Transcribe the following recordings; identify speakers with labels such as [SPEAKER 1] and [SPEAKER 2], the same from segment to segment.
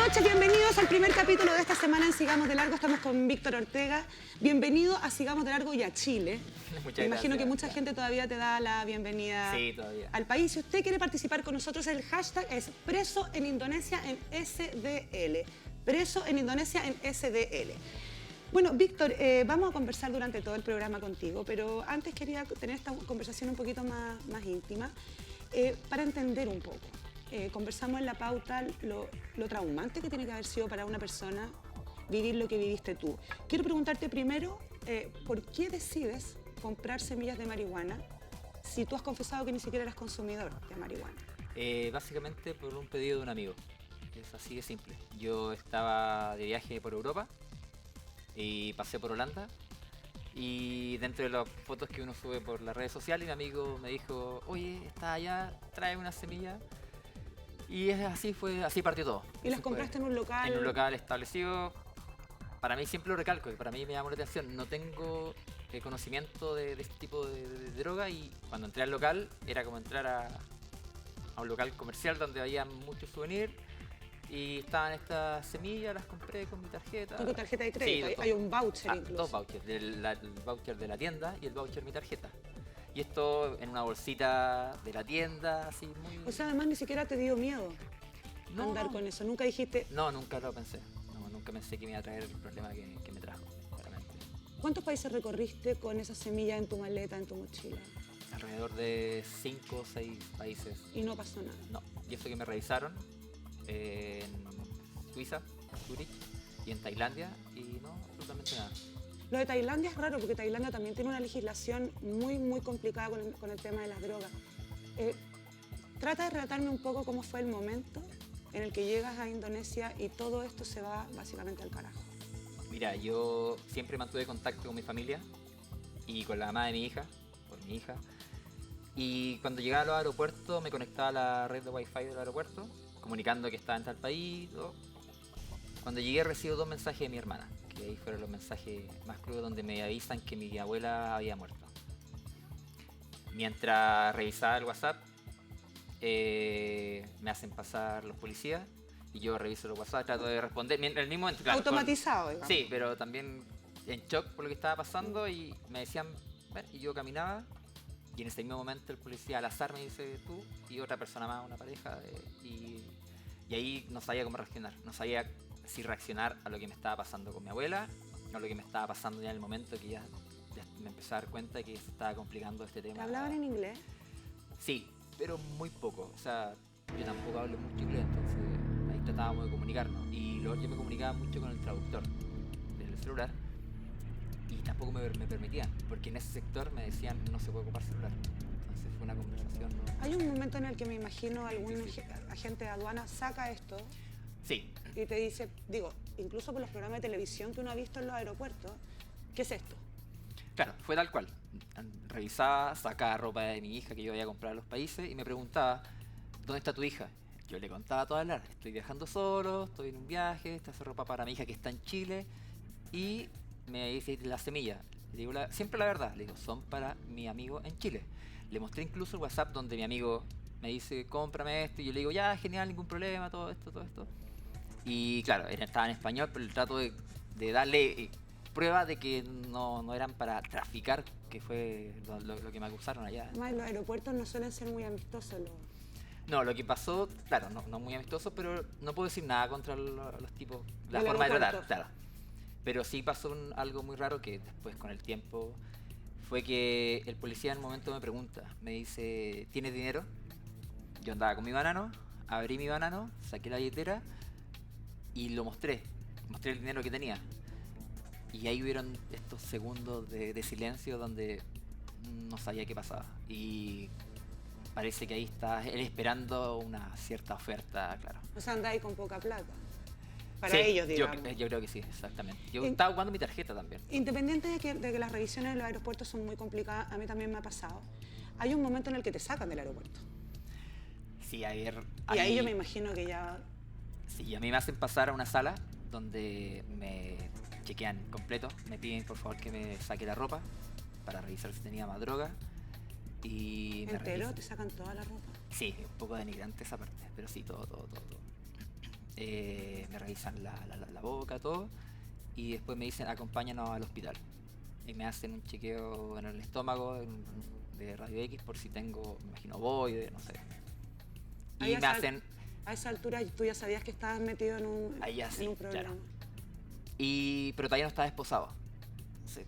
[SPEAKER 1] noches, bienvenidos al primer capítulo de esta semana en Sigamos de Largo. Estamos con Víctor Ortega. Bienvenido a Sigamos de Largo y a Chile.
[SPEAKER 2] Muchas
[SPEAKER 1] Imagino
[SPEAKER 2] gracias.
[SPEAKER 1] que mucha gente todavía te da la bienvenida al país. Si usted quiere participar con nosotros, el hashtag es preso en Indonesia en SDL. Preso en Indonesia en SDL. Bueno, Víctor, vamos a conversar durante todo el programa contigo, pero antes quería tener esta conversación un poquito más íntima para entender un poco. Conversamos en la pauta lo traumante que tiene que haber sido para una persona vivir lo que viviste tú. Quiero preguntarte primero, ¿por qué decides comprar semillas de marihuana si tú has confesado que ni siquiera eras consumidor de marihuana?
[SPEAKER 2] Básicamente por un pedido de un amigo. Es así de simple. Yo estaba de viaje por Europa y pasé por Holanda. Y dentro de las fotos que uno sube por las redes sociales, mi amigo me dijo: oye, está allá, trae una semilla. Y así partió todo.
[SPEAKER 1] ¿Y las compraste en un local?
[SPEAKER 2] En un local establecido. Para mí, siempre lo recalco, y para mí me llamó la atención. No tengo conocimiento de este tipo de droga, y cuando entré al local era como entrar a un local comercial donde había muchos souvenirs. Y estaban estas semillas, las compré con mi tarjeta.
[SPEAKER 1] ¿Con tu tarjeta de crédito?
[SPEAKER 2] Sí,
[SPEAKER 1] hay un voucher incluso.
[SPEAKER 2] Dos vouchers, el voucher de la tienda y el voucher de mi tarjeta. Y esto en una bolsita de la tienda, así muy...
[SPEAKER 1] O sea, además ni siquiera te dio miedo andar con eso. ¿Nunca dijiste...?
[SPEAKER 2] No, nunca lo pensé. No, nunca pensé que me iba a traer el problema que me trajo, claramente.
[SPEAKER 1] ¿Cuántos países recorriste con esa semilla en tu maleta, en tu mochila?
[SPEAKER 2] Alrededor de 5 o 6 países.
[SPEAKER 1] ¿Y no pasó nada?
[SPEAKER 2] No, y eso que me revisaron en Suiza, en Zurich, y en Tailandia, y no, absolutamente nada.
[SPEAKER 1] Lo de Tailandia es raro porque Tailandia también tiene una legislación muy complicada con el tema de las drogas. Trata de relatarme un poco cómo fue el momento en el que llegas a Indonesia y todo esto se va básicamente al carajo.
[SPEAKER 2] Mira, yo siempre mantuve contacto con mi familia y con la mamá de mi hija, por mi hija. Y cuando llegaba a los aeropuertos me conectaba a la red de wifi del aeropuerto, comunicando que estaba en tal país. Cuando llegué recibo 2 mensajes de mi hermana, que ahí fueron los mensajes más crudos, donde me avisan que mi abuela había muerto. Mientras revisaba el WhatsApp, me hacen pasar los policías y yo reviso los WhatsApp, trato de responder en el mismo momento. Claro,
[SPEAKER 1] automatizado, digamos.
[SPEAKER 2] Sí, pero también en shock por lo que estaba pasando, y me decían, bueno, y yo caminaba, y en ese mismo momento el policía al azar me dice tú, y otra persona más, una pareja, y ahí no sabía cómo reaccionar, no sabía si reaccionar a lo que me estaba pasando con mi abuela o a lo que me estaba pasando ya en el momento que ya me empecé a dar cuenta de que se estaba complicando este tema.
[SPEAKER 1] ¿Te hablaban en inglés?
[SPEAKER 2] Sí, pero muy poco. O sea, yo tampoco hablo mucho inglés, entonces ahí tratábamos de comunicarnos. Y yo me comunicaba mucho con el traductor del celular, y tampoco me permitían, porque en ese sector me decían no se puede ocupar celular. Entonces fue una conversación.
[SPEAKER 1] Hay un momento en el que me imagino algún agente de aduana saca esto.
[SPEAKER 2] Sí.
[SPEAKER 1] Y te dice, digo, incluso por los programas de televisión que uno ha visto en los aeropuertos, ¿qué es esto?
[SPEAKER 2] Claro, fue tal cual. Revisaba, sacaba ropa de mi hija que yo había comprado a los países y me preguntaba, ¿dónde está tu hija? Yo le contaba toda la verdad, estoy viajando solo, estoy en un viaje, esta es ropa para mi hija que está en Chile, y me dice la semilla. Le digo siempre la verdad, le digo, son para mi amigo en Chile. Le mostré incluso el WhatsApp donde mi amigo me dice, cómprame esto, y yo le digo, ya, genial, ningún problema, todo esto. Y claro, estaba en español, pero el trato de darle prueba de que no eran para traficar, que fue lo que me acusaron allá.
[SPEAKER 1] Además, los aeropuertos no suelen ser muy amistosos.
[SPEAKER 2] No, lo que pasó, claro, no muy amistoso, pero no puedo decir nada contra los tipos, la forma de tratar, claro. Pero sí pasó algo muy raro que después, con el tiempo, fue que el policía en un momento me pregunta, me dice, ¿tienes dinero? Yo andaba con mi banano, abrí mi banano, saqué la billetera y lo mostré el dinero que tenía. Y ahí hubieron estos segundos de silencio donde no sabía qué pasaba. Y parece que ahí está él esperando una cierta oferta, claro.
[SPEAKER 1] O sea, anda ahí con poca plata. Para
[SPEAKER 2] sí,
[SPEAKER 1] ellos, digamos.
[SPEAKER 2] Yo creo que sí, exactamente. Yo estaba jugando mi tarjeta también.
[SPEAKER 1] Independiente de que las revisiones en los aeropuertos son muy complicadas, a mí también me ha pasado. Hay un momento en el que te sacan del aeropuerto.
[SPEAKER 2] Sí, a ver...
[SPEAKER 1] Y ahí yo me imagino que ya...
[SPEAKER 2] Sí, a mí me hacen pasar a una sala donde me chequean completo, me piden por favor que me saque la ropa para revisar si tenía más droga. Y
[SPEAKER 1] ¿entero? ¿Te sacan toda la ropa?
[SPEAKER 2] Sí, un poco denigrante esa parte, pero sí, todo. me revisan la boca, todo, y después me dicen acompáñanos al hospital. Y me hacen un chequeo en el estómago de radio X por si tengo, me imagino, ovoide, no sé. Y me hacen...
[SPEAKER 1] A esa altura tú ya sabías que estabas metido en un problema.
[SPEAKER 2] Claro. Pero todavía no estaba esposado. Entonces,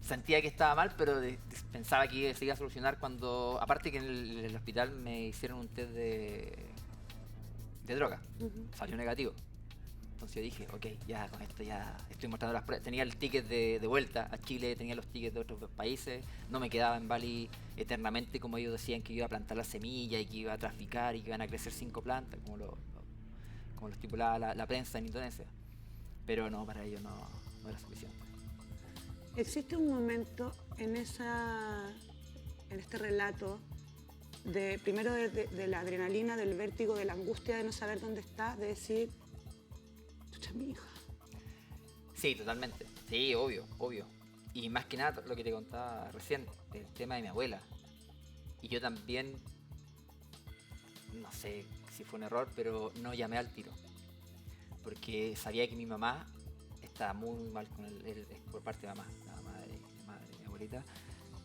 [SPEAKER 2] sentía que estaba mal, pero pensaba que se iba a solucionar cuando... Aparte que en el hospital me hicieron un test de droga. Salió negativo. Entonces yo dije, ok, ya con esto ya estoy mostrando las pruebas. Tenía el ticket de vuelta a Chile, tenía los tickets de otros países. No me quedaba en Bali eternamente, como ellos decían que iba a plantar la semilla y que iba a traficar y que iban a crecer 5 plantas, como lo estipulaba la prensa en Indonesia. Pero no, para ellos no era suficiente.
[SPEAKER 1] ¿Existe un momento en este relato primero de la adrenalina, del vértigo, de la angustia de no saber dónde estás, de decir, chucha, mi hija?
[SPEAKER 2] Sí, totalmente. Sí, obvio. Y más que nada lo que te contaba recién, el tema de mi abuela. Y yo también, no sé si fue un error, pero no llamé al tiro. Porque sabía que mi mamá estaba muy mal con él por parte de mamá, la mamá de mi abuelita.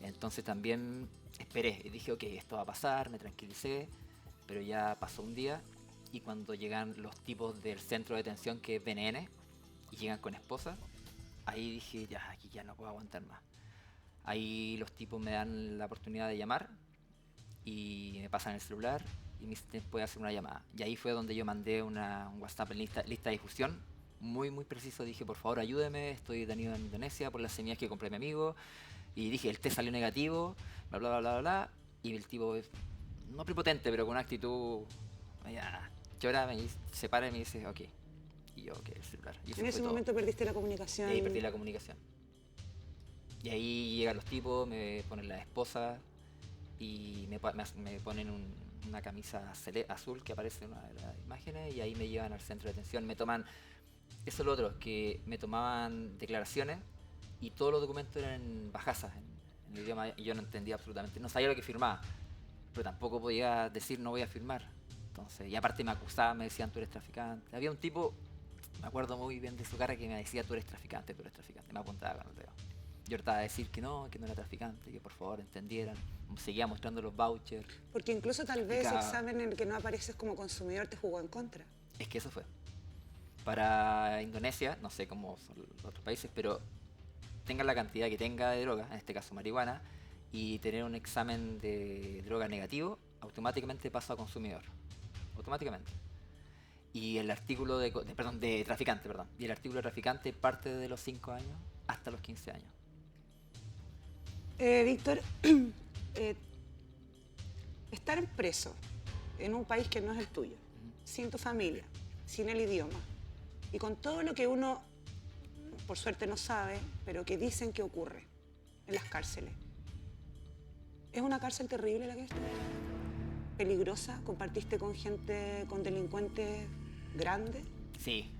[SPEAKER 2] Entonces también esperé y dije, ok, esto va a pasar, me tranquilicé, pero ya pasó un día y cuando llegan los tipos del centro de detención que es BNN y llegan con esposa, ahí dije, ya, aquí ya no puedo aguantar más. Ahí los tipos me dan la oportunidad de llamar y me pasan el celular y me dicen, puede hacer una llamada. Y ahí fue donde yo mandé un WhatsApp en lista de difusión, muy preciso. Dije, por favor, ayúdeme, estoy detenido en Indonesia por las semillas que compré a mi amigo. Y dije, el test salió negativo, bla. Y el tipo, no prepotente, pero con una actitud, ya, llora, se para y me dice, ok. Y yo, ok, el celular. Y
[SPEAKER 1] en ese momento perdiste la comunicación.
[SPEAKER 2] Y ahí perdí la comunicación. Y ahí llegan los tipos, me ponen la esposa y me ponen una camisa azul que aparece en una de las imágenes y ahí me llevan al centro de detención. Me toman, eso es lo otro, que me tomaban declaraciones y todos los documentos eran en bajazas, en el idioma, y yo no entendía absolutamente, no sabía lo que firmaba, pero tampoco podía decir no voy a firmar. Entonces, y aparte me acusaban, me decían tú eres traficante. Había un tipo, me acuerdo muy bien de su cara, que me decía tú eres traficante, me apuntaba con el dedo. Yo trataba de decir que no era traficante, que por favor entendieran. Seguía mostrando los vouchers.
[SPEAKER 1] Porque incluso tal vez ese examen en el que no apareces como consumidor te jugó en contra.
[SPEAKER 2] Es que eso fue. Para Indonesia, no sé cómo son los otros países, pero tengan la cantidad que tenga de droga, en este caso marihuana, y tener un examen de droga negativo, automáticamente pasa a consumidor. Automáticamente. Y el artículo de traficante, y el artículo de traficante parte de los 5 años hasta los 15 años.
[SPEAKER 1] Víctor, estar preso en un país que no es el tuyo, sin tu familia, sin el idioma, y con todo lo que uno, por suerte, no sabe, pero que dicen que ocurre en las cárceles. ¿Es una cárcel terrible la que estás? ¿Peligrosa? ¿Compartiste con gente, con delincuentes grandes?
[SPEAKER 2] Sí.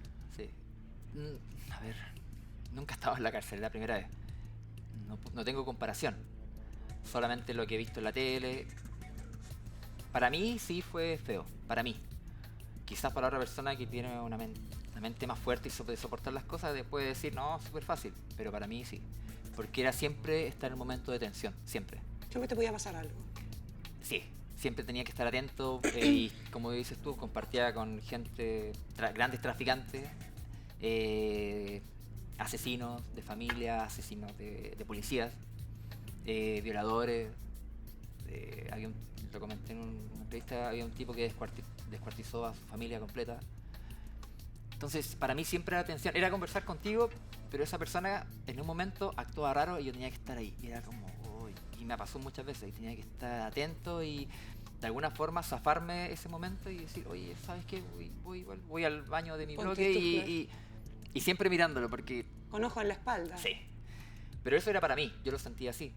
[SPEAKER 2] A ver, nunca he estado en la cárcel, es la primera vez. No tengo comparación. Solamente lo que he visto en la tele. Para mí sí fue feo, para mí. Quizás para otra persona que tiene una mente más fuerte y de soportar las cosas puede decir, no, súper fácil. Pero para mí sí. Porque era siempre estar en el momento de tensión, siempre.
[SPEAKER 1] Siempre te podía pasar algo.
[SPEAKER 2] Sí, siempre tenía que estar atento y como dices tú, compartía con gente, grandes traficantes, asesinos de familia, asesinos de policías, violadores. Lo comenté en una entrevista, había un tipo que descuartizó a su familia completa. Entonces, para mí siempre era tensión, era conversar contigo, pero esa persona en un momento actuaba raro y yo tenía que estar ahí. Y era como, y me pasó muchas veces, y tenía que estar atento y de alguna forma zafarme ese momento y decir, oye, ¿sabes qué? Voy al baño de mi bloque y siempre mirándolo porque...
[SPEAKER 1] Con ojo en la espalda.
[SPEAKER 2] Sí. Pero eso era para mí, yo lo sentía así.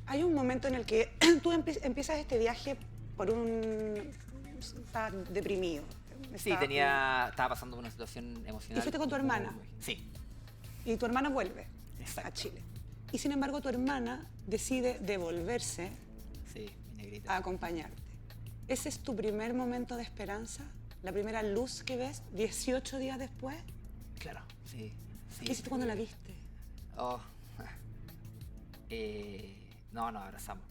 [SPEAKER 1] Hay un momento en el que tú empiezas este viaje estás deprimido.
[SPEAKER 2] Estaba pasando por una situación emocional.
[SPEAKER 1] ¿Y fuiste con tu hermana?
[SPEAKER 2] Sí.
[SPEAKER 1] Y tu hermana vuelve.
[SPEAKER 2] Exacto.
[SPEAKER 1] A Chile. Y sin embargo tu hermana decide devolverse
[SPEAKER 2] sí, mi negrita,
[SPEAKER 1] a acompañarte. ¿Ese es tu primer momento de esperanza? la primera luz que ves 18 días después.
[SPEAKER 2] Claro, sí.
[SPEAKER 1] ¿Qué hiciste cuando la viste?
[SPEAKER 2] Oh. No, nos abrazamos.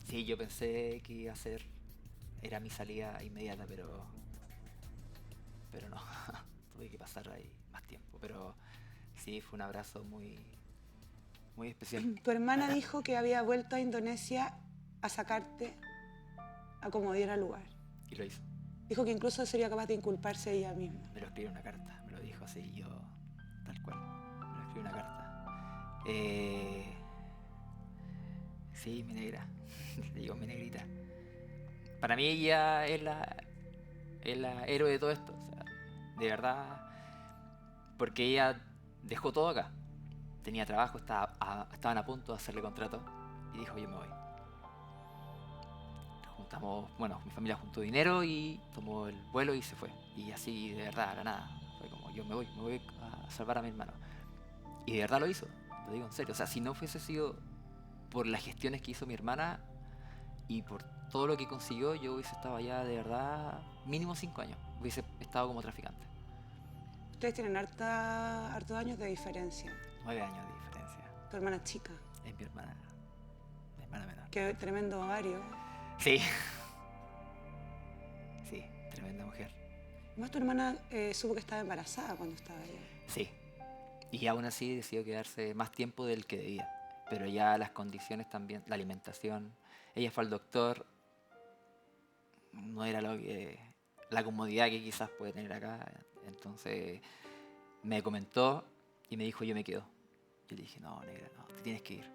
[SPEAKER 2] Sí, yo pensé que iba a ser... Era mi salida inmediata, pero no. Tuve que pasar ahí más tiempo. Pero sí, fue un abrazo muy especial.
[SPEAKER 1] Tu hermana dijo que había vuelto a Indonesia a sacarte a como diera lugar.
[SPEAKER 2] Y lo hizo.
[SPEAKER 1] Dijo que incluso sería capaz de inculparse ella misma.
[SPEAKER 2] Me lo escribió en una carta, me lo dijo así, yo tal cual. Me lo escribió en una carta. Sí, mi negra. Le digo mi negrita. Para mí ella es la héroe de todo esto. O sea, de verdad. Porque ella dejó todo acá. Tenía trabajo, estaban a punto de hacerle contrato. Y dijo, yo me voy. Juntamos, bueno, mi familia juntó dinero y tomó el vuelo y se fue. Y así, de verdad, a la nada. Fue como, yo me voy a salvar a mi hermano. Y de verdad lo hizo, lo digo en serio. O sea, si no fuese sido por las gestiones que hizo mi hermana y por todo lo que consiguió, yo hubiese estado allá de verdad mínimo 5 años. Hubiese estado como traficante.
[SPEAKER 1] Ustedes tienen hartos años de diferencia.
[SPEAKER 2] 9 años de diferencia.
[SPEAKER 1] Tu hermana es chica.
[SPEAKER 2] Es mi hermana menor.
[SPEAKER 1] Qué tremendo ovario.
[SPEAKER 2] Sí. Sí, tremenda mujer.
[SPEAKER 1] Además, tu hermana supo que estaba embarazada cuando estaba allá.
[SPEAKER 2] Sí. Y aún así decidió quedarse más tiempo del que debía. Pero ya las condiciones también, la alimentación. Ella fue al doctor. No era la comodidad que quizás puede tener acá. Entonces me comentó y me dijo, yo me quedo. Yo le dije, no, negra, no, te tienes que ir.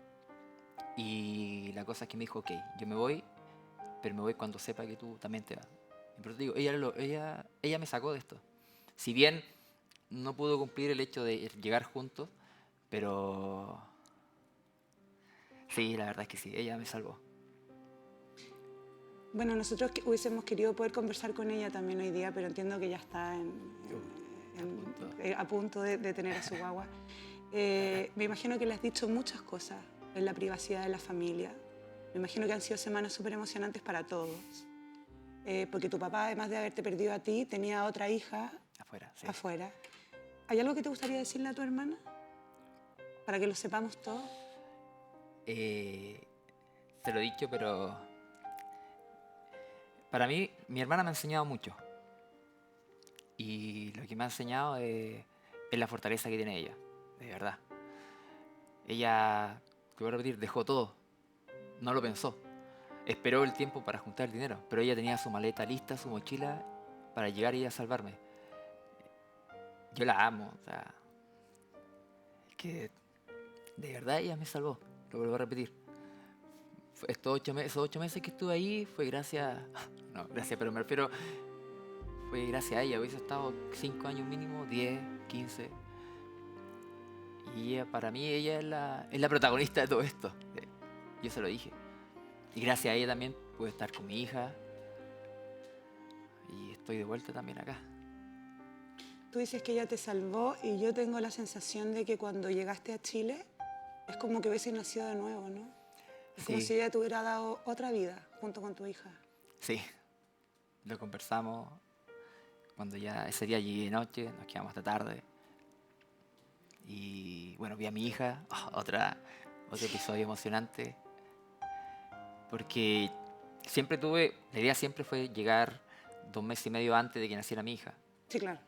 [SPEAKER 2] Y la cosa es que me dijo, ok, yo me voy, pero me voy cuando sepa que tú también te vas. Pero te digo, ella me sacó de esto. Si bien no pudo cumplir el hecho de llegar juntos, pero sí, la verdad es que sí, ella me salvó.
[SPEAKER 1] Bueno, nosotros hubiésemos querido poder conversar con ella también hoy día, pero entiendo que ya está a punto de tener a su guagua. Me imagino que le has dicho muchas cosas en la privacidad de la familia. Me imagino que han sido semanas súper emocionantes para todos. Porque tu papá, además de haberte perdido a ti, tenía otra hija afuera. ¿Hay algo que te gustaría decirle a tu hermana? Para que lo sepamos todos.
[SPEAKER 2] Te lo he dicho, pero para mí, mi hermana me ha enseñado mucho. Y lo que me ha enseñado es la fortaleza que tiene ella, de verdad. Ella, te voy a repetir, dejó todo. No lo pensó. Esperó el tiempo para juntar el dinero, pero ella tenía su maleta lista, su mochila, para llegar y a salvarme. Yo la amo, o sea, es que de verdad ella me salvó, lo vuelvo a repetir. Esos 8 meses que estuve ahí fue gracias, pero me refiero, fue gracias a ella. Hubiese estado 5 años mínimo, 10, 15. Y ella, para mí ella es la protagonista de todo esto. Yo se lo dije. Y gracias a ella también pude estar con mi hija. Y estoy de vuelta también acá.
[SPEAKER 1] Tú dices que ella te salvó y yo tengo la sensación de que cuando llegaste a Chile es como que hubiese nacido de nuevo, ¿no? Es como si ella te hubiera dado otra vida junto con tu hija.
[SPEAKER 2] Sí, lo conversamos cuando ya ese día llegué de noche, nos quedamos hasta tarde. Y bueno, vi a mi hija, otro episodio emocionante. Porque la idea siempre fue llegar 2 meses y medio antes de que naciera mi hija.
[SPEAKER 1] Sí, claro.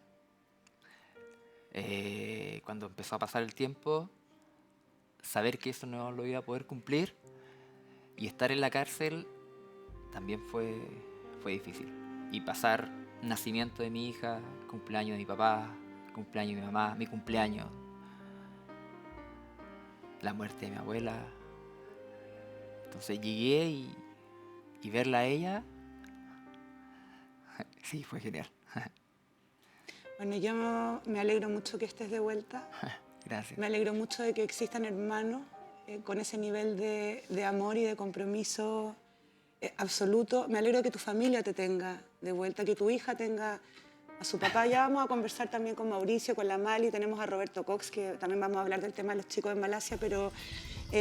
[SPEAKER 2] Cuando empezó a pasar el tiempo, saber que eso no lo iba a poder cumplir y estar en la cárcel también fue difícil. Y pasar nacimiento de mi hija, cumpleaños de mi papá, cumpleaños de mi mamá, mi cumpleaños, la muerte de mi abuela. Entonces llegué y verla a ella, sí, fue genial.
[SPEAKER 1] Bueno, yo me alegro mucho que estés de vuelta.
[SPEAKER 2] Gracias.
[SPEAKER 1] Me alegro mucho de que existan hermanos con ese nivel de amor y de compromiso absoluto. Me alegro de que tu familia te tenga de vuelta, que tu hija tenga a su papá. Ya vamos a conversar también con Mauricio, con la Mali, tenemos a Roberto Cox, que también vamos a hablar del tema de los chicos en Malasia, pero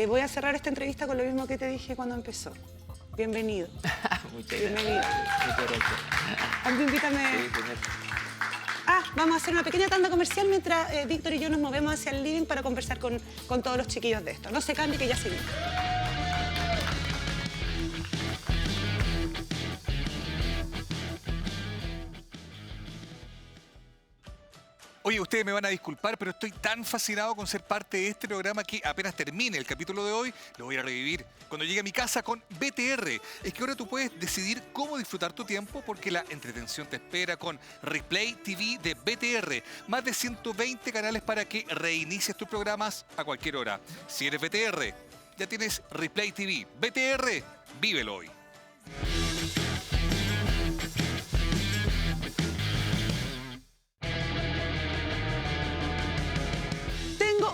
[SPEAKER 1] voy a cerrar esta entrevista con lo mismo que te dije cuando empezó. bienvenido.
[SPEAKER 2] Muchas
[SPEAKER 1] Bienvenido.
[SPEAKER 2] gracias.
[SPEAKER 1] Invítame.
[SPEAKER 2] Sí, primero.
[SPEAKER 1] Vamos a hacer una pequeña tanda comercial mientras Víctor y yo nos movemos hacia el living para conversar con todos los chiquillos de esto. No se cambie, que ya seguimos.
[SPEAKER 3] Oye, ustedes me van a disculpar, pero estoy tan fascinado con ser parte de este programa que apenas termine el capítulo de hoy, lo voy a revivir cuando llegue a mi casa con BTR. Es que ahora tú puedes decidir cómo disfrutar tu tiempo porque la entretención te espera con Replay TV de BTR. Más de 120 canales para que reinicies tus programas a cualquier hora. Si eres BTR, ya tienes Replay TV. BTR, vívelo hoy.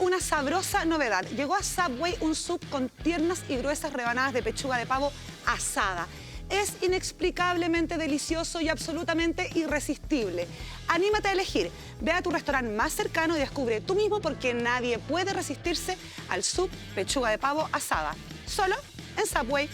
[SPEAKER 1] Una sabrosa novedad. Llegó a Subway un sub con tiernas y gruesas rebanadas de pechuga de pavo asada. Es inexplicablemente delicioso y absolutamente irresistible. Anímate a elegir. Ve a tu restaurante más cercano y descubre tú mismo por qué nadie puede resistirse al sub pechuga de pavo asada. Solo en Subway.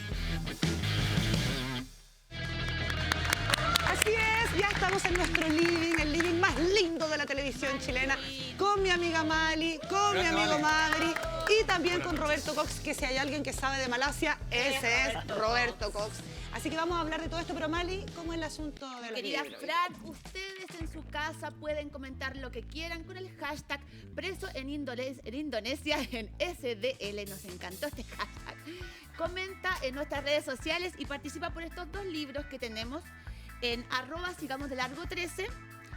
[SPEAKER 1] Así es, ya estamos en nuestro living, el living más lindo de la televisión chilena, con mi amiga Mali, con mi amigo Madri y también con Roberto Cox, que si hay alguien que sabe de Malasia, ese es Roberto Cox. Así que vamos a hablar de todo esto, pero Mali, ¿cómo es el asunto de los
[SPEAKER 4] Querida
[SPEAKER 1] libros?
[SPEAKER 4] Fran, ustedes en su casa pueden comentar lo que quieran con el hashtag preso en Indonesia en SDL. Nos encantó este hashtag. Comenta en nuestras redes sociales y participa por estos dos libros que tenemos en @sigamos_de_largo13,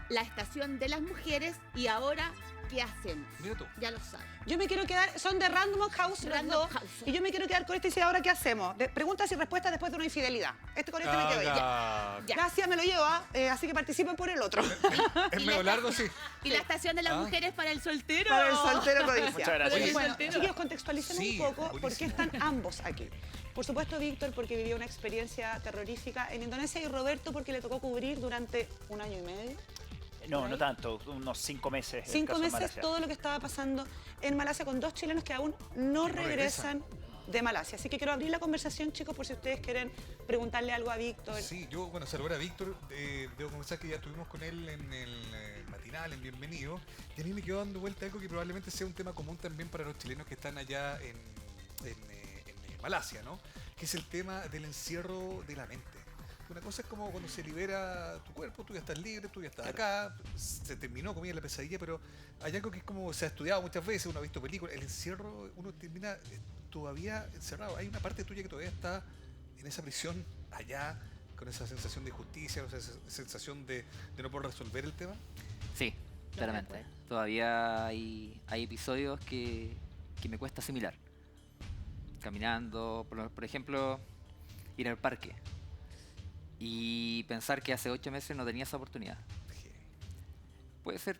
[SPEAKER 4] La Estación de las Mujeres y Ahora, ¿qué hacemos?
[SPEAKER 3] Mira tú.
[SPEAKER 4] Ya lo sabes.
[SPEAKER 1] Yo me quiero quedar, son de Random House, los dos, y yo me quiero quedar con este y decir, ¿ahora qué hacemos? Preguntas y respuestas después de una infidelidad. Con este me quedo
[SPEAKER 4] Ya.
[SPEAKER 1] Gracias, me lo llevo, así que participen por el otro.
[SPEAKER 3] Es medio largo, sí.
[SPEAKER 4] Y La Estación de las Mujeres para el soltero.
[SPEAKER 1] Para el soltero codiciado.
[SPEAKER 5] Muchas gracias.
[SPEAKER 1] Oye, bueno,
[SPEAKER 4] Soltero.
[SPEAKER 1] chiquillos, contextualicemos
[SPEAKER 3] Sí,
[SPEAKER 1] un poco por qué
[SPEAKER 3] buenísimo.
[SPEAKER 1] están ambos aquí. Por supuesto, Víctor, porque vivió una experiencia terrorífica en Indonesia, y Roberto, porque le tocó cubrir durante 1 año y medio.
[SPEAKER 5] No, no tanto, unos 5 meses. el
[SPEAKER 1] 5
[SPEAKER 5] caso de
[SPEAKER 1] meses
[SPEAKER 5] Malasia.
[SPEAKER 1] todo lo que estaba pasando en Malasia con 2 chilenos que aún no regresan de Malasia. Así que quiero abrir la conversación, chicos, por si ustedes quieren preguntarle algo a Víctor.
[SPEAKER 3] Sí, yo, bueno, saludar a Víctor, debo confesar que ya estuvimos con él en el matinal, en Bienvenido, y a mí me quedó dando vuelta algo que probablemente sea un tema común también para los chilenos que están allá en Malasia, ¿no? Que es el tema del encierro de la mente. Una cosa es como cuando se libera tu cuerpo, tú ya estás libre, tú ya estás acá, se terminó, comida la pesadilla, pero hay algo que es como se ha estudiado muchas veces, uno ha visto películas, el encierro, uno termina todavía encerrado. Hay una parte tuya que todavía está en esa prisión allá, con esa sensación de injusticia, con esa sensación de no poder resolver el tema.
[SPEAKER 2] Sí, claramente. Todavía hay episodios que me cuesta asimilar. Caminando, por ejemplo, ir al parque y pensar que hace 8 meses no tenía esa oportunidad. Puede ser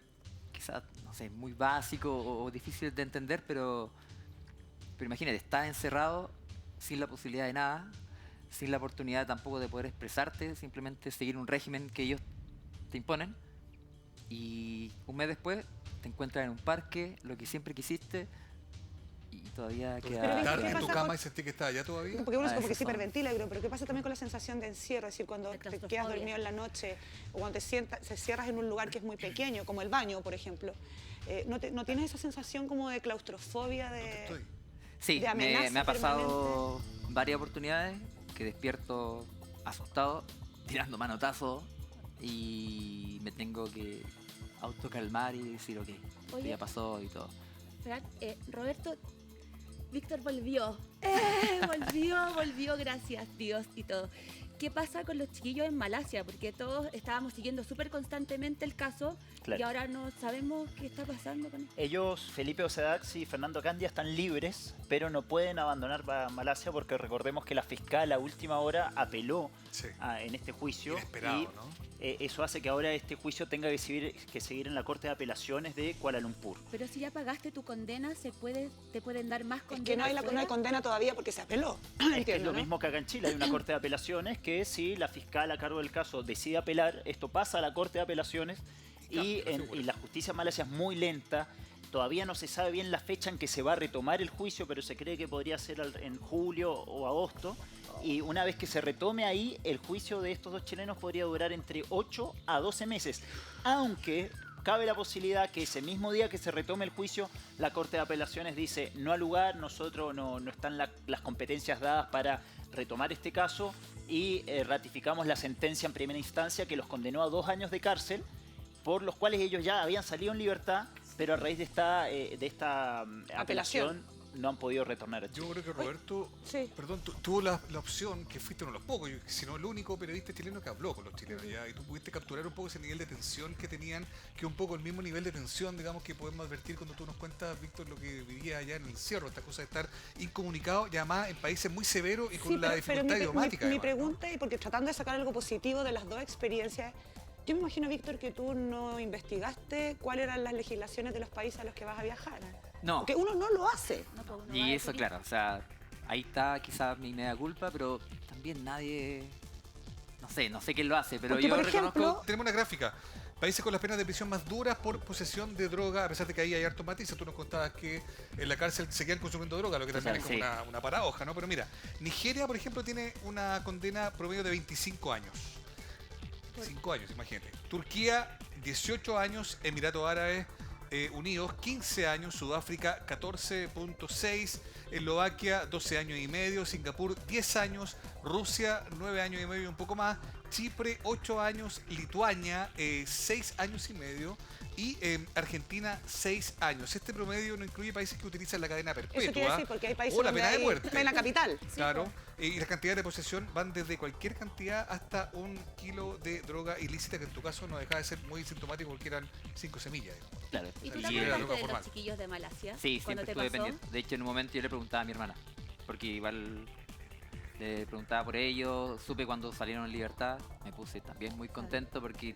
[SPEAKER 2] quizás, no sé, muy básico o difícil de entender, pero imagínate, estás encerrado sin la posibilidad de nada, sin la oportunidad tampoco de poder expresarte, simplemente seguir un régimen que ellos te imponen, y un mes después te encuentras en un parque, lo que siempre quisiste, y todavía
[SPEAKER 1] Pero,
[SPEAKER 2] queda...
[SPEAKER 1] ¿qué
[SPEAKER 3] Estar en tu
[SPEAKER 1] pasa
[SPEAKER 3] cama
[SPEAKER 1] con-
[SPEAKER 3] y sentir que estás allá todavía.
[SPEAKER 1] Porque uno como que
[SPEAKER 2] eso
[SPEAKER 1] se
[SPEAKER 2] son.
[SPEAKER 1] hiperventila, creo, pero ¿qué pasa también con la sensación de encierro? Es decir, cuando
[SPEAKER 4] De
[SPEAKER 1] te quedas
[SPEAKER 4] claustrofobia.
[SPEAKER 1] dormido en la noche o cuando te cierras en un lugar que es muy pequeño, como el baño, por ejemplo, ¿no tienes esa sensación como de claustrofobia?
[SPEAKER 3] ¿Dónde estoy?
[SPEAKER 2] Sí,
[SPEAKER 1] de amenaza
[SPEAKER 2] me ha pasado varias oportunidades que despierto asustado, tirando manotazos, y me tengo que autocalmar y decir, ok, esto
[SPEAKER 4] Oye.
[SPEAKER 2] ya pasó y todo.
[SPEAKER 4] Fran, Roberto, Víctor volvió. Volvió, gracias Dios y todo. ¿Qué pasa con los chiquillos en Malasia? Porque todos estábamos siguiendo súper constantemente el caso
[SPEAKER 5] Claro.
[SPEAKER 4] y ahora no sabemos qué está pasando con esto.
[SPEAKER 5] Ellos, Felipe Osedax y Fernando Candia, están libres, pero no pueden abandonar Malasia porque recordemos que la fiscal a última hora apeló
[SPEAKER 3] Sí.
[SPEAKER 5] en este juicio.
[SPEAKER 3] Inesperado,
[SPEAKER 5] y
[SPEAKER 3] ¿no?
[SPEAKER 5] eso hace que ahora este juicio tenga que seguir en la Corte de Apelaciones de Kuala Lumpur.
[SPEAKER 4] Pero si ya pagaste tu condena, te pueden dar más
[SPEAKER 1] Es
[SPEAKER 4] condena.
[SPEAKER 1] que no hay
[SPEAKER 4] fuera.
[SPEAKER 1] condena todavía porque se apeló.
[SPEAKER 5] Es que es
[SPEAKER 1] Entiendo,
[SPEAKER 5] lo
[SPEAKER 1] ¿no?
[SPEAKER 5] mismo que acá en Chile, hay una Corte de Apelaciones que si la fiscal a cargo del caso decide apelar, esto pasa a la Corte de Apelaciones y la justicia en Malasia es muy lenta. Todavía no se sabe bien la fecha en que se va a retomar el juicio, pero se cree que podría ser en julio o agosto. y una vez que se retome ahí, el juicio de estos 2 chilenos podría durar entre 8 a 12 meses. Aunque cabe la posibilidad que ese mismo día que se retome el juicio, la Corte de Apelaciones dice no al lugar, nosotros no están las competencias dadas para retomar este caso y ratificamos la sentencia en primera instancia que los condenó a 2 años de cárcel, por los cuales ellos ya habían salido en libertad, pero a raíz de esta apelación no han podido retornar a Chile.
[SPEAKER 3] Yo creo que Roberto,
[SPEAKER 1] Sí.
[SPEAKER 3] perdón, tuvo la opción, que fuiste uno de los pocos, sino el único periodista chileno que habló con los chilenos, ¿ya? Y tú pudiste capturar un poco ese nivel de tensión que tenían, que es un poco el mismo nivel de tensión, digamos, que podemos advertir cuando tú nos cuentas, Víctor, lo que vivía allá en el encierro, esta cosa de estar incomunicado, y además en países muy severos y con la dificultad idiomática.
[SPEAKER 1] Mi pregunta, y porque tratando de sacar algo positivo de las 2 experiencias, yo me imagino, Víctor, que tú no investigaste cuáles eran las legislaciones de los países a los que vas a viajar.
[SPEAKER 2] No.
[SPEAKER 1] Porque uno no lo hace.
[SPEAKER 4] No, pues, uno va
[SPEAKER 2] Y
[SPEAKER 4] de
[SPEAKER 2] eso,
[SPEAKER 4] turista.
[SPEAKER 2] claro, o sea, ahí está quizás mi media culpa, pero también nadie... No sé quién lo hace, pero
[SPEAKER 1] Porque,
[SPEAKER 2] yo
[SPEAKER 1] por
[SPEAKER 2] reconozco...
[SPEAKER 1] ejemplo,
[SPEAKER 3] Tenemos una gráfica. Países con las penas de prisión más duras por posesión de droga, a pesar de que ahí hay hartos matices. Tú nos contabas que en la cárcel seguían consumiendo droga, lo que también
[SPEAKER 2] Claro,
[SPEAKER 3] es como
[SPEAKER 2] sí.
[SPEAKER 3] una paradoja, ¿no? Pero mira, Nigeria, por ejemplo, tiene una condena promedio de 25 años. 5 años, imagínate. Turquía, 18 años. Emiratos Árabes Unidos, 15 años. Sudáfrica, 14.6. Eslovaquia, 12 años y medio. Singapur, 10 años. Rusia, 9 años y medio y un poco más. Chipre, 8 años. Lituania, 6 años y medio. Y Argentina, 6 años. Este promedio no incluye países que utilizan la cadena perpetua.
[SPEAKER 1] eso quiere decir, porque hay países
[SPEAKER 3] o la
[SPEAKER 1] donde
[SPEAKER 3] pena de
[SPEAKER 1] hay
[SPEAKER 3] muerte.
[SPEAKER 1] pena capital.
[SPEAKER 3] Claro, y las cantidades de posesión van desde cualquier cantidad hasta 1 kilo de droga ilícita, que en tu caso no deja de ser muy sintomático porque eran 5 semillas, digamos.
[SPEAKER 2] Claro.
[SPEAKER 4] ¿Y tú
[SPEAKER 3] Sí,
[SPEAKER 4] te
[SPEAKER 3] era
[SPEAKER 4] acordaste
[SPEAKER 3] droga
[SPEAKER 4] de
[SPEAKER 3] formal.
[SPEAKER 4] los chiquillos de Malasia?
[SPEAKER 2] Sí,
[SPEAKER 4] cuando
[SPEAKER 2] siempre
[SPEAKER 4] te
[SPEAKER 2] estuve
[SPEAKER 4] pasó?
[SPEAKER 2] pendiente. De hecho, en un momento yo le preguntaba a mi hermana, porque igual le preguntaba por ellos, supe cuando salieron en libertad, me puse también muy contento porque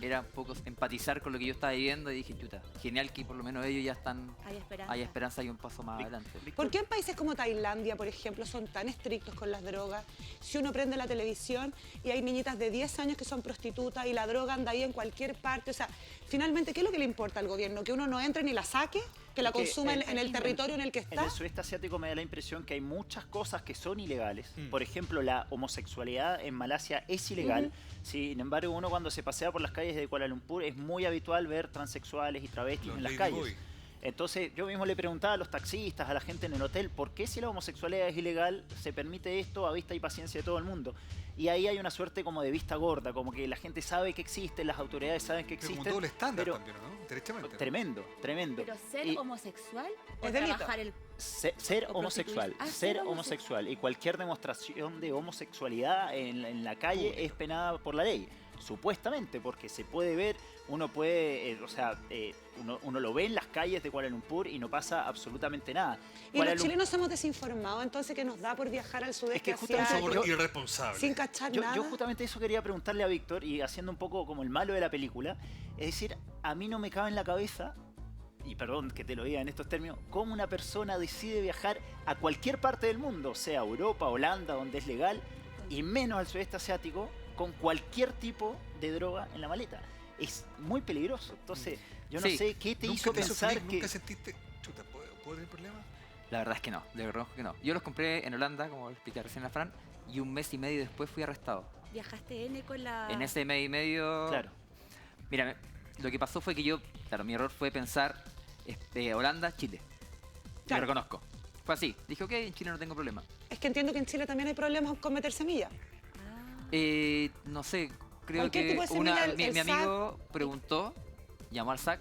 [SPEAKER 2] era un poco empatizar con lo que yo estaba viviendo y dije, chuta, genial que por lo menos ellos ya están,
[SPEAKER 4] Hay esperanza.
[SPEAKER 2] hay esperanza y un paso más adelante.
[SPEAKER 1] ¿Por qué en países como Tailandia, por ejemplo, son tan estrictos con las drogas? Si uno prende la televisión y hay niñitas de 10 años que son prostitutas y la droga anda ahí en cualquier parte, o sea, finalmente, ¿qué es lo que le importa al gobierno? ¿Que uno no entre ni la saque? ¿Que la
[SPEAKER 5] Es que
[SPEAKER 1] consuma en el territorio en el que
[SPEAKER 5] En
[SPEAKER 1] está?
[SPEAKER 5] el sudeste asiático me da la impresión que hay muchas cosas que son ilegales. Por ejemplo, la homosexualidad en Malasia es ilegal. Sin embargo, uno cuando se pasea por las calles de Kuala Lumpur es muy habitual ver transexuales y travestis
[SPEAKER 3] Los
[SPEAKER 5] en las
[SPEAKER 3] ladyboy.
[SPEAKER 5] calles. Entonces yo mismo le preguntaba a los taxistas, a la gente en el hotel, ¿por qué si la homosexualidad es ilegal se permite esto a vista y paciencia de todo el mundo? Y ahí hay una suerte como de vista gorda, como que la gente sabe que existe, las autoridades saben que
[SPEAKER 3] Pero
[SPEAKER 5] existe.
[SPEAKER 3] como doble estándar
[SPEAKER 5] pero
[SPEAKER 3] también, ¿no? Derechamente. ¿no?
[SPEAKER 5] tremendo, tremendo.
[SPEAKER 4] Pero ser
[SPEAKER 5] Y-
[SPEAKER 4] homosexual o
[SPEAKER 1] Es delito.
[SPEAKER 4] trabajar el...
[SPEAKER 5] ser
[SPEAKER 4] O
[SPEAKER 5] homosexual,
[SPEAKER 4] prostituirse. Ah,
[SPEAKER 5] ser
[SPEAKER 4] ser
[SPEAKER 5] homosexual y cualquier demostración de homosexualidad en la calle es penada por la ley, supuestamente, porque se puede ver, uno puede, uno lo ve en las calles de Kuala Lumpur y no pasa absolutamente nada.
[SPEAKER 1] Y
[SPEAKER 5] Kuala
[SPEAKER 1] los
[SPEAKER 5] Lumpur-
[SPEAKER 1] chilenos somos desinformados, entonces que nos da por viajar al sudeste
[SPEAKER 5] que justamente
[SPEAKER 1] asiático
[SPEAKER 3] Somos irresponsables.
[SPEAKER 1] sin cachar nada.
[SPEAKER 5] Yo justamente eso quería preguntarle a Víctor y haciendo un poco como el malo de la película, es decir, a mí no me cabe en la cabeza, y perdón que te lo diga en estos términos, cómo una persona decide viajar a cualquier parte del mundo, sea Europa, Holanda, donde es legal, y menos al sudeste asiático, con cualquier tipo de droga en la maleta. Es muy peligroso. Entonces, yo no
[SPEAKER 2] Sí.
[SPEAKER 5] sé qué te
[SPEAKER 3] ¿Nunca
[SPEAKER 5] hizo
[SPEAKER 3] te hizo
[SPEAKER 5] pensar
[SPEAKER 3] clic?
[SPEAKER 5] que...
[SPEAKER 3] ¿Nunca sentiste, chuta, ¿puedo tener problemas?
[SPEAKER 2] La verdad es que no, de verdad que no. Yo los compré en Holanda, como expliqué recién a Fran, y un mes y medio después fui arrestado.
[SPEAKER 4] Viajaste N con la...
[SPEAKER 2] En ese mes y medio...
[SPEAKER 5] Claro.
[SPEAKER 2] Mira, lo que pasó fue que yo, claro, mi error fue pensar Holanda, Chile.
[SPEAKER 1] Claro.
[SPEAKER 2] Lo reconozco. Fue así. Dije, ok, en Chile no tengo problema.
[SPEAKER 1] Es que entiendo que en Chile también hay problemas con meter semillas.
[SPEAKER 2] No sé, creo
[SPEAKER 1] Cualquier
[SPEAKER 2] que
[SPEAKER 1] tipo de semilla,
[SPEAKER 2] mi
[SPEAKER 1] el
[SPEAKER 2] amigo preguntó, llamó al SAC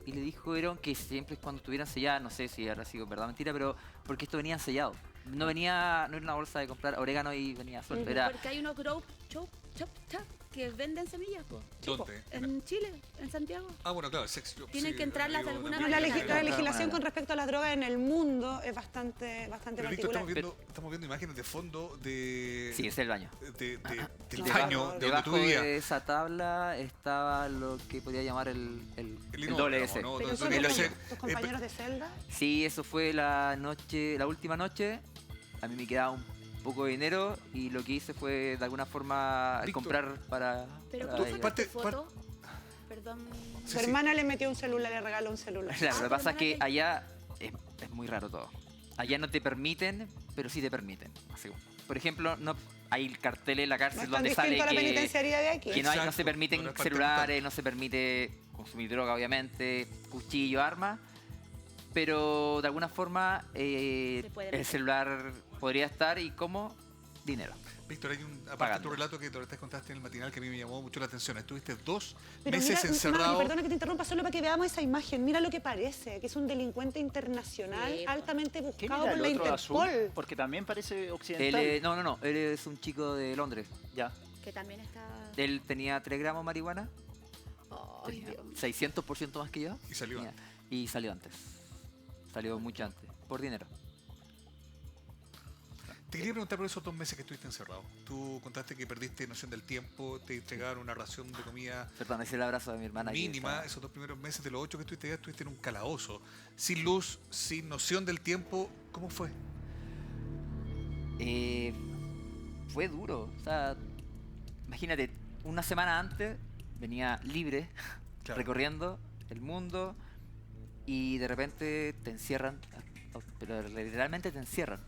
[SPEAKER 2] y le dijeron que siempre cuando estuvieran selladas, no sé si habrá sido verdad o mentira, pero porque esto venía sellado. No era una bolsa de comprar orégano y venía suelto. Era,
[SPEAKER 4] Porque hay unos grow shop que venden semillas, po.
[SPEAKER 3] ¿Dónde?
[SPEAKER 4] En Chile, en Santiago.
[SPEAKER 3] Ah, bueno, claro, sex shop.
[SPEAKER 4] Tienen
[SPEAKER 3] sí,
[SPEAKER 4] que entrarlas de
[SPEAKER 3] yo
[SPEAKER 4] alguna
[SPEAKER 3] también.
[SPEAKER 1] La,
[SPEAKER 4] manera.
[SPEAKER 1] la
[SPEAKER 2] Claro,
[SPEAKER 1] legislación
[SPEAKER 2] claro.
[SPEAKER 1] con respecto a las drogas en el mundo es bastante
[SPEAKER 3] Pero Víctor,
[SPEAKER 1] particular.
[SPEAKER 3] estamos viendo imágenes de fondo de...
[SPEAKER 2] sí, ese es el baño.
[SPEAKER 3] del
[SPEAKER 1] Claro.
[SPEAKER 3] baño de donde
[SPEAKER 2] Debajo
[SPEAKER 3] tú vivías.
[SPEAKER 2] de esa tabla estaba lo que podía llamar el
[SPEAKER 3] inodoro,
[SPEAKER 2] doble S.
[SPEAKER 3] ¿no?
[SPEAKER 1] Pero
[SPEAKER 3] Donde
[SPEAKER 1] son
[SPEAKER 3] tú
[SPEAKER 1] tus,
[SPEAKER 3] vivías.
[SPEAKER 1] tus compañeros de celda.
[SPEAKER 2] Sí, eso fue la última noche. A mí me quedaba un poco de dinero y lo que hice fue de alguna forma
[SPEAKER 3] Víctor.
[SPEAKER 2] comprar para...
[SPEAKER 4] Pero
[SPEAKER 2] para
[SPEAKER 4] ¿cómo
[SPEAKER 2] ella.
[SPEAKER 3] parte-
[SPEAKER 4] sacaste foto? Perdón.
[SPEAKER 3] Sí,
[SPEAKER 1] Su
[SPEAKER 3] sí.
[SPEAKER 1] hermana le metió un celular, le regaló un celular.
[SPEAKER 2] Claro, lo que pasa es que
[SPEAKER 4] hermana,
[SPEAKER 2] allá es muy raro todo. Allá no te permiten, pero sí te permiten. Así como, por ejemplo, no hay carteles en la cárcel
[SPEAKER 1] No es tan
[SPEAKER 2] donde sale
[SPEAKER 1] distinto a la penitenciaría de aquí.
[SPEAKER 2] que no se
[SPEAKER 3] Exacto,
[SPEAKER 2] permiten
[SPEAKER 3] no es
[SPEAKER 2] celulares, no se permite consumir droga, obviamente, cuchillo, armas, pero de alguna forma
[SPEAKER 4] Se puede
[SPEAKER 2] el
[SPEAKER 4] meter.
[SPEAKER 2] celular podría estar y como dinero.
[SPEAKER 3] Víctor, hay aparte
[SPEAKER 2] Pagando.
[SPEAKER 3] tu relato que te contaste en el matinal que a mí me llamó mucho la atención. Estuviste 2
[SPEAKER 1] Pero
[SPEAKER 3] meses
[SPEAKER 1] mira,
[SPEAKER 3] encerrado.
[SPEAKER 1] Mami, perdona que te interrumpa, solo para que veamos esa imagen. Mira lo que parece, que es un delincuente internacional
[SPEAKER 4] Sí,
[SPEAKER 1] altamente
[SPEAKER 5] ¿Quién
[SPEAKER 1] buscado
[SPEAKER 5] era
[SPEAKER 1] por
[SPEAKER 5] el
[SPEAKER 1] la
[SPEAKER 5] otro
[SPEAKER 1] Interpol.
[SPEAKER 5] azul? Porque también parece
[SPEAKER 2] Él,
[SPEAKER 5] occidental.
[SPEAKER 2] no, él es un chico de Londres.
[SPEAKER 5] Ya.
[SPEAKER 4] Que también está...
[SPEAKER 2] Él tenía 3 gramos de marihuana,
[SPEAKER 4] Ay,
[SPEAKER 2] tenía
[SPEAKER 4] Dios mío.
[SPEAKER 2] 600% más que yo.
[SPEAKER 3] Y salió
[SPEAKER 2] Mira,
[SPEAKER 3] antes.
[SPEAKER 2] y salió antes. Salió mucho antes, por dinero.
[SPEAKER 3] Te quería preguntar por esos 2 meses que estuviste encerrado. Tú contaste que perdiste noción del tiempo, te entregaron una ración de comida
[SPEAKER 2] Perdón, ese es el abrazo de mi hermana. que
[SPEAKER 3] mínima.
[SPEAKER 2] está-
[SPEAKER 3] Esos 2 primeros meses de los 8 que estuviste allá, estuviste en un calabozo. Sin luz, sin noción del tiempo. ¿Cómo fue?
[SPEAKER 2] Fue duro. O sea, imagínate, una semana antes venía libre,
[SPEAKER 3] Claro.
[SPEAKER 2] recorriendo el mundo y de repente te encierran, pero literalmente te encierran.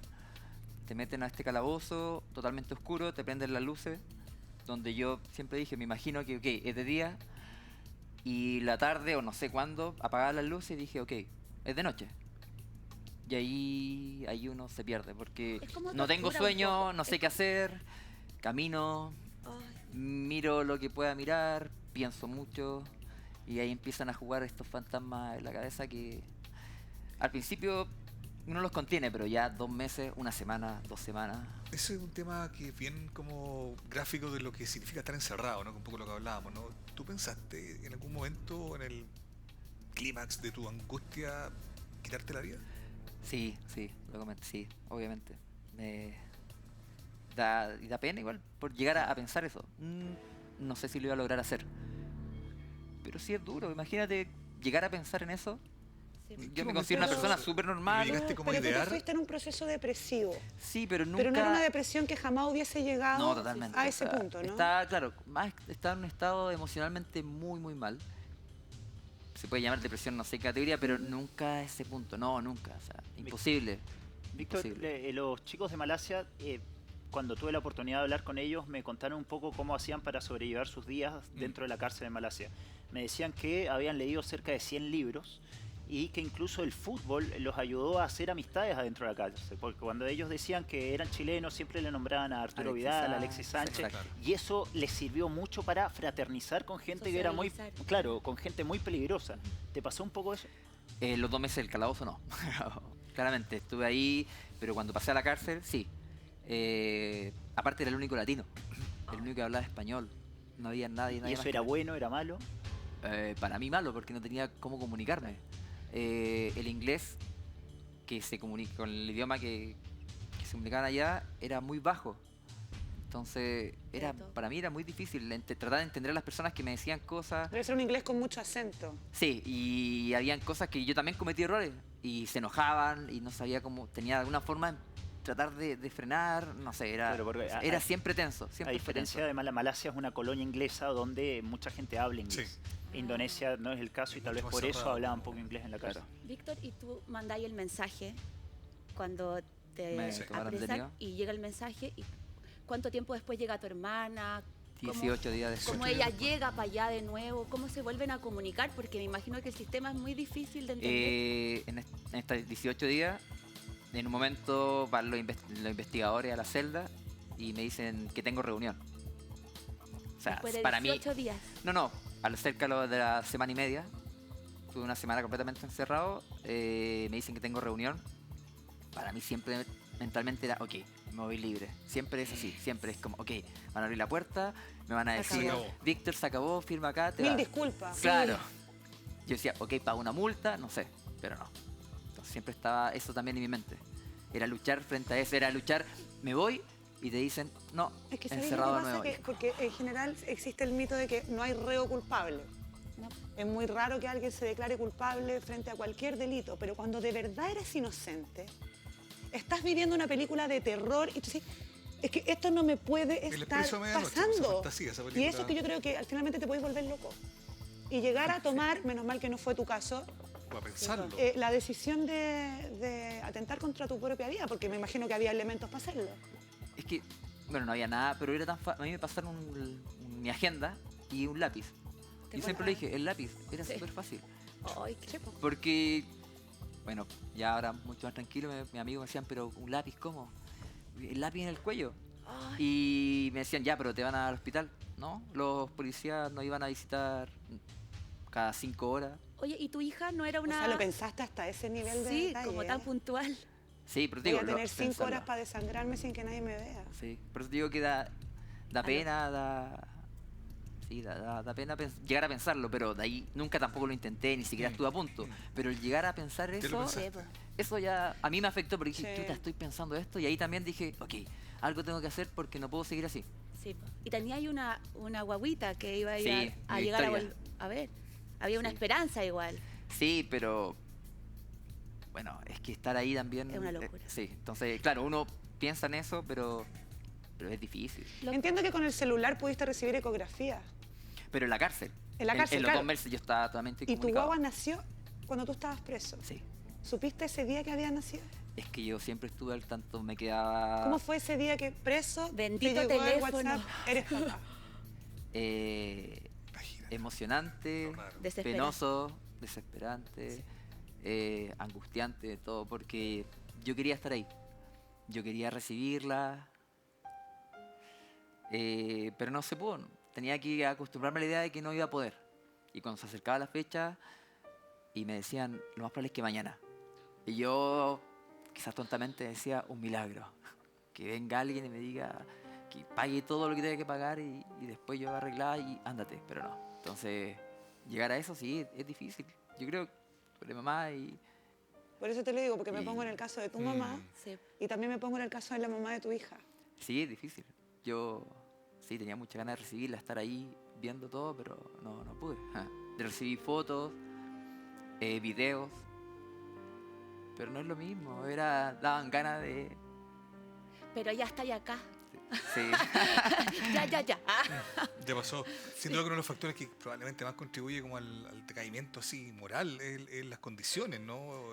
[SPEAKER 2] Te meten a este calabozo totalmente oscuro, te prenden las luces, donde yo siempre dije, me imagino que, ok, es de día y la tarde o no sé cuándo apagaban las luces y dije, ok, es de noche. Y ahí uno se pierde porque
[SPEAKER 4] Es como
[SPEAKER 2] no tengo
[SPEAKER 4] tortura un
[SPEAKER 2] sueño,
[SPEAKER 4] poco.
[SPEAKER 2] no sé qué hacer, camino,
[SPEAKER 4] Ay,
[SPEAKER 2] miro lo que pueda mirar, pienso mucho y ahí empiezan a jugar estos fantasmas en la cabeza que al principio uno los contiene, pero ya 2 meses, 1 semana, 2 semanas.
[SPEAKER 3] Ese es un tema que es bien como gráfico de lo que significa estar encerrado, ¿no? Un poco lo que hablábamos, ¿no? ¿Tú pensaste en algún momento en el clímax de tu angustia quitarte la vida?
[SPEAKER 2] Sí, lo comenté, sí, obviamente. Da pena igual por llegar a pensar eso. No sé si lo iba a lograr hacer. Pero sí es duro, imagínate llegar a pensar en eso.
[SPEAKER 4] sí.
[SPEAKER 2] Yo me considero una
[SPEAKER 1] pero-
[SPEAKER 2] persona súper normal.
[SPEAKER 3] ¿Llegaste como a
[SPEAKER 1] Pero tú te
[SPEAKER 3] idear?
[SPEAKER 1] fuiste en un proceso depresivo.
[SPEAKER 2] Sí, pero nunca...
[SPEAKER 1] Pero no era una depresión que jamás hubiese llegado
[SPEAKER 2] No, totalmente.
[SPEAKER 1] a ese
[SPEAKER 2] O sea,
[SPEAKER 1] punto, ¿no?
[SPEAKER 2] Está, claro, está en un estado emocionalmente muy, muy mal. Se puede llamar depresión, no sé qué categoría, pero nunca a ese punto. No, nunca. O sea, imposible.
[SPEAKER 5] Víctor,
[SPEAKER 2] Imposible.
[SPEAKER 5] los chicos de Malasia, cuando tuve la oportunidad de hablar con ellos, me contaron un poco cómo hacían para sobrellevar sus días dentro de la cárcel de Malasia. Me decían que habían leído cerca de 100 libros y que incluso el fútbol los ayudó a hacer amistades adentro de la cárcel, porque cuando ellos decían que eran chilenos siempre le nombraban a Arturo
[SPEAKER 2] Alexis
[SPEAKER 5] Vidal, a
[SPEAKER 2] Sánchez,
[SPEAKER 5] Alexis Sánchez,
[SPEAKER 2] exacto.
[SPEAKER 5] y eso les sirvió mucho para fraternizar con gente que era muy,
[SPEAKER 4] Sociabilizar.
[SPEAKER 5] claro, con gente muy peligrosa. ¿Te pasó un poco eso?
[SPEAKER 2] Los 2 meses del calabozo no. Claramente, estuve ahí, pero cuando pasé a la cárcel, sí. Aparte era el único latino, el único que hablaba español. No había nadie
[SPEAKER 5] ¿Y
[SPEAKER 2] más
[SPEAKER 5] eso
[SPEAKER 2] que
[SPEAKER 5] era
[SPEAKER 2] yo.
[SPEAKER 5] bueno, era malo?
[SPEAKER 2] Para mí malo, porque no tenía cómo comunicarme. El inglés, que se comunica con el idioma que se comunicaban allá, era muy bajo. Entonces,
[SPEAKER 4] Cierto.
[SPEAKER 2] para mí era muy difícil tratar de entender a las personas que me decían cosas.
[SPEAKER 1] Debe ser un inglés con mucho acento.
[SPEAKER 2] Sí, y habían cosas que yo también cometí errores y se enojaban y no sabía cómo, tenía alguna forma de tratar de frenar, no sé,
[SPEAKER 5] Claro, porque
[SPEAKER 2] era siempre tenso,
[SPEAKER 5] A
[SPEAKER 2] siempre fue
[SPEAKER 5] diferencia
[SPEAKER 2] tenso.
[SPEAKER 5] de Malasia es una colonia inglesa donde mucha gente habla inglés. Indonesia no es el caso y tal vez
[SPEAKER 3] Mucho más
[SPEAKER 5] por eso
[SPEAKER 3] cerrado.
[SPEAKER 5] hablaban poco inglés en la casa.
[SPEAKER 4] Víctor, ¿y tú mandáis el mensaje cuando te
[SPEAKER 2] Me tomaron
[SPEAKER 4] apresan
[SPEAKER 2] detenido.
[SPEAKER 4] y llega el mensaje? ¿Y cuánto tiempo después llega tu hermana?
[SPEAKER 2] 18 días después.
[SPEAKER 4] ¿Cómo ella llega para allá de nuevo? ¿Cómo se vuelven a comunicar? Porque me imagino que el sistema es muy difícil de entender.
[SPEAKER 2] En estos 18 días, en un momento van los investigadores a la celda y me dicen que tengo reunión. O sea,
[SPEAKER 4] Después de
[SPEAKER 2] para mí...
[SPEAKER 4] 18 días.
[SPEAKER 2] No, al cerca de la semana y media, tuve una semana completamente encerrado, me dicen que tengo reunión. Para mí siempre mentalmente era, ok, me voy libre. Siempre es así, siempre es como, ok, van a abrir la puerta, me van a
[SPEAKER 4] Se
[SPEAKER 2] decir,
[SPEAKER 3] acabó.
[SPEAKER 2] Víctor, se acabó, firma acá, te
[SPEAKER 1] Mil
[SPEAKER 2] vas".
[SPEAKER 1] disculpas.
[SPEAKER 2] Claro. Yo decía, ok, pago una multa, no sé, pero no. Entonces siempre estaba eso también en mi mente. Era luchar frente a eso, era luchar, me voy y te dicen, no,
[SPEAKER 1] Es que ¿sabes lo que
[SPEAKER 2] encerrado de
[SPEAKER 1] pasa?
[SPEAKER 2] nuevo.
[SPEAKER 1] Que, porque en general existe el mito de que no hay reo culpable.
[SPEAKER 4] No.
[SPEAKER 1] Es muy raro que alguien se declare culpable frente a cualquier delito, pero cuando de verdad eres inocente, estás viviendo una película de terror y tú dices, es que esto no me puede
[SPEAKER 3] El
[SPEAKER 1] estar
[SPEAKER 3] Expreso de Medianoche, esa
[SPEAKER 1] pasando.
[SPEAKER 3] fantasía, esa
[SPEAKER 1] Y
[SPEAKER 3] película.
[SPEAKER 1] eso es que yo creo que finalmente te puedes volver loco. Y llegar a tomar, menos mal que no fue tu caso,
[SPEAKER 3] O a pensarlo.
[SPEAKER 1] la decisión de atentar contra tu propia vida, porque me imagino que había elementos para hacerlo.
[SPEAKER 2] Es que, bueno, no había nada, pero era tan fácil. A mí me pasaron mi agenda y un lápiz. Yo siempre le dije, el lápiz era súper fácil.
[SPEAKER 4] Ay, qué chepo.
[SPEAKER 2] Porque, bueno, ya ahora mucho más tranquilo, mis amigos me decían, pero ¿un lápiz cómo? El lápiz en el cuello.
[SPEAKER 4] Ay.
[SPEAKER 2] Y me decían, ya, pero te van al hospital, ¿no? Los policías nos iban a visitar cada 5 horas.
[SPEAKER 4] Oye, ¿y tu hija no era
[SPEAKER 1] O
[SPEAKER 4] una...?
[SPEAKER 1] sea, lo pensaste hasta ese nivel de
[SPEAKER 4] Sí,
[SPEAKER 1] detalle.
[SPEAKER 4] como tan puntual.
[SPEAKER 2] Sí, pero te
[SPEAKER 1] Voy
[SPEAKER 2] digo,
[SPEAKER 1] a tener 5
[SPEAKER 2] pensarlo.
[SPEAKER 1] horas para desangrarme sin que nadie me vea.
[SPEAKER 2] Sí, por eso te digo que da pena, da pena llegar a pensarlo, pero de ahí nunca tampoco lo intenté, ni siquiera estuve a punto. Pero el llegar a pensar
[SPEAKER 3] ¿Qué lo
[SPEAKER 2] eso,
[SPEAKER 3] pensaste?
[SPEAKER 2] eso ya a mí me afectó porque dije,
[SPEAKER 1] Sí.
[SPEAKER 2] chuta, estoy pensando esto, y ahí también dije, ok, algo tengo que hacer porque no puedo seguir así.
[SPEAKER 4] Sí, po. Y tenía ahí una guaguita que iba a, ir
[SPEAKER 2] Sí,
[SPEAKER 4] a
[SPEAKER 2] mi
[SPEAKER 4] llegar
[SPEAKER 2] Victoria.
[SPEAKER 4] a ver. Había una
[SPEAKER 2] Sí.
[SPEAKER 4] esperanza igual.
[SPEAKER 2] Sí, pero bueno, es que estar ahí también...
[SPEAKER 4] Es una locura.
[SPEAKER 2] sí, entonces, claro, uno piensa en eso, pero es difícil.
[SPEAKER 1] Entiendo que con el celular pudiste recibir ecografía.
[SPEAKER 2] Pero en la cárcel.
[SPEAKER 1] En la cárcel,
[SPEAKER 2] En los
[SPEAKER 1] claro.
[SPEAKER 2] 2 meses yo estaba totalmente
[SPEAKER 1] ¿Y tu
[SPEAKER 2] incomunicado.
[SPEAKER 1] guagua nació cuando tú estabas preso?
[SPEAKER 2] Sí.
[SPEAKER 1] ¿Supiste ese día que había nacido?
[SPEAKER 2] Es que yo siempre estuve al tanto, me quedaba...
[SPEAKER 1] ¿Cómo fue ese día que preso
[SPEAKER 4] Bendito
[SPEAKER 1] te llegó el
[SPEAKER 4] teléfono.
[SPEAKER 1] WhatsApp? Eres papá.
[SPEAKER 3] Imagínate.
[SPEAKER 2] Emocionante,
[SPEAKER 3] Lo raro.
[SPEAKER 4] Desesperante.
[SPEAKER 2] penoso, desesperante, angustiante, todo, porque yo quería estar ahí. Yo quería recibirla, pero no se pudo. Tenía que acostumbrarme a la idea de que no iba a poder. Y cuando se acercaba la fecha y me decían, lo más probable es que mañana. Y yo, quizás tontamente, decía, un milagro. Que venga alguien y me diga que pague todo lo que tenga que pagar y después yo arreglar y ándate, pero no. Entonces, llegar a eso sí, es difícil. Yo creo que por mi mamá y...
[SPEAKER 1] Por eso te lo digo, porque me
[SPEAKER 2] Y-
[SPEAKER 1] pongo en el caso de tu mamá
[SPEAKER 4] Sí.
[SPEAKER 1] y también me pongo en el caso de la mamá de tu hija.
[SPEAKER 2] Sí, es difícil. Yo sí tenía muchas ganas de recibirla, estar ahí viendo todo, pero no pude. De recibir fotos, videos, pero no es lo mismo. Daban ganas de...
[SPEAKER 4] Pero ya está ya acá.
[SPEAKER 2] Sí.
[SPEAKER 4] Ya.
[SPEAKER 3] Ya pasó. Sin duda que uno de los factores que probablemente más contribuye como al decaimiento así moral es las condiciones, ¿no?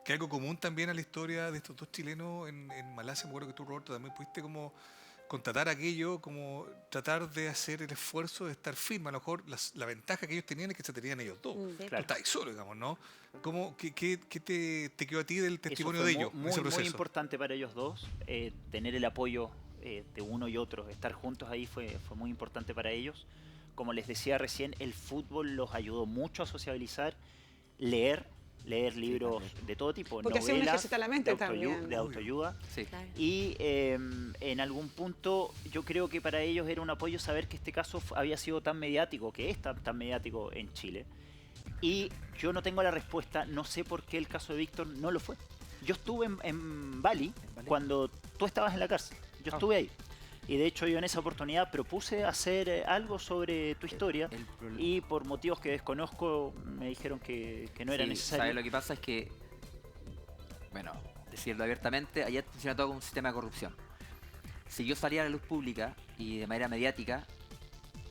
[SPEAKER 3] Que algo común también a la historia de estos dos chilenos en Malasia. Me acuerdo que tú, Roberto, también pudiste como contratar aquello, como tratar de hacer el esfuerzo de estar firme. A lo mejor la ventaja que ellos tenían es que se tenían ellos dos.
[SPEAKER 4] Sí.
[SPEAKER 3] Tú estás ahí solo, digamos, ¿no? ¿Qué te quedó a ti del
[SPEAKER 5] Eso
[SPEAKER 3] testimonio
[SPEAKER 5] fue
[SPEAKER 3] de ellos,
[SPEAKER 5] muy,
[SPEAKER 3] ese
[SPEAKER 5] muy
[SPEAKER 3] proceso?
[SPEAKER 5] importante para ellos dos, tener el apoyo de uno y otro, estar juntos ahí fue muy importante para ellos. Como les decía recién, el fútbol los ayudó mucho a sociabilizar, leer libros de todo tipo,
[SPEAKER 1] Porque así uno
[SPEAKER 5] novelas
[SPEAKER 1] ejercita la mente también.
[SPEAKER 5] de autoayuda.
[SPEAKER 2] Sí.
[SPEAKER 4] Claro.
[SPEAKER 5] Y en algún punto yo creo que para ellos era un apoyo saber que este caso había sido tan mediático, que es tan mediático en Chile. Y yo no tengo la respuesta, no sé por qué el caso de Víctor no lo fue. Yo estuve en Bali cuando tú estabas en la cárcel, yo estuve ahí. Y de hecho yo en esa oportunidad propuse hacer algo sobre tu historia
[SPEAKER 2] El problema-
[SPEAKER 5] y por motivos que desconozco me dijeron que no era
[SPEAKER 2] Sí,
[SPEAKER 5] necesario.
[SPEAKER 2] ¿sabes? Lo que pasa es que, bueno, decirlo abiertamente, allá funciona todo como un sistema de corrupción. Si yo salía a la luz pública y de manera mediática,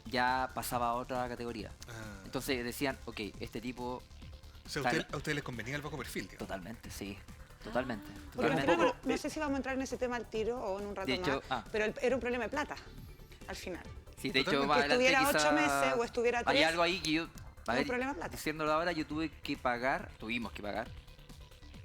[SPEAKER 2] ya pasaba a otra categoría.
[SPEAKER 3] Ah.
[SPEAKER 2] Entonces decían, ok, este tipo...
[SPEAKER 3] O sea,
[SPEAKER 2] Claro.
[SPEAKER 3] a ustedes les convenía el bajo perfil, digamos.
[SPEAKER 2] Totalmente, sí. Totalmente.
[SPEAKER 1] Porque al
[SPEAKER 2] totalmente.
[SPEAKER 1] final, no sé si vamos a entrar en ese tema al tiro o en un rato
[SPEAKER 2] De hecho,
[SPEAKER 1] más, pero era un problema de plata, al final.
[SPEAKER 2] Sí, de hecho,
[SPEAKER 3] Totalmente.
[SPEAKER 2] más
[SPEAKER 1] Que
[SPEAKER 2] adelante
[SPEAKER 1] estuviera
[SPEAKER 2] quizá
[SPEAKER 1] 8 meses o estuviera
[SPEAKER 2] Hay
[SPEAKER 1] 3.
[SPEAKER 2] algo ahí que yo... A
[SPEAKER 1] un
[SPEAKER 2] ver,
[SPEAKER 1] problema de plata.
[SPEAKER 2] diciéndolo ahora, yo tuvimos que pagar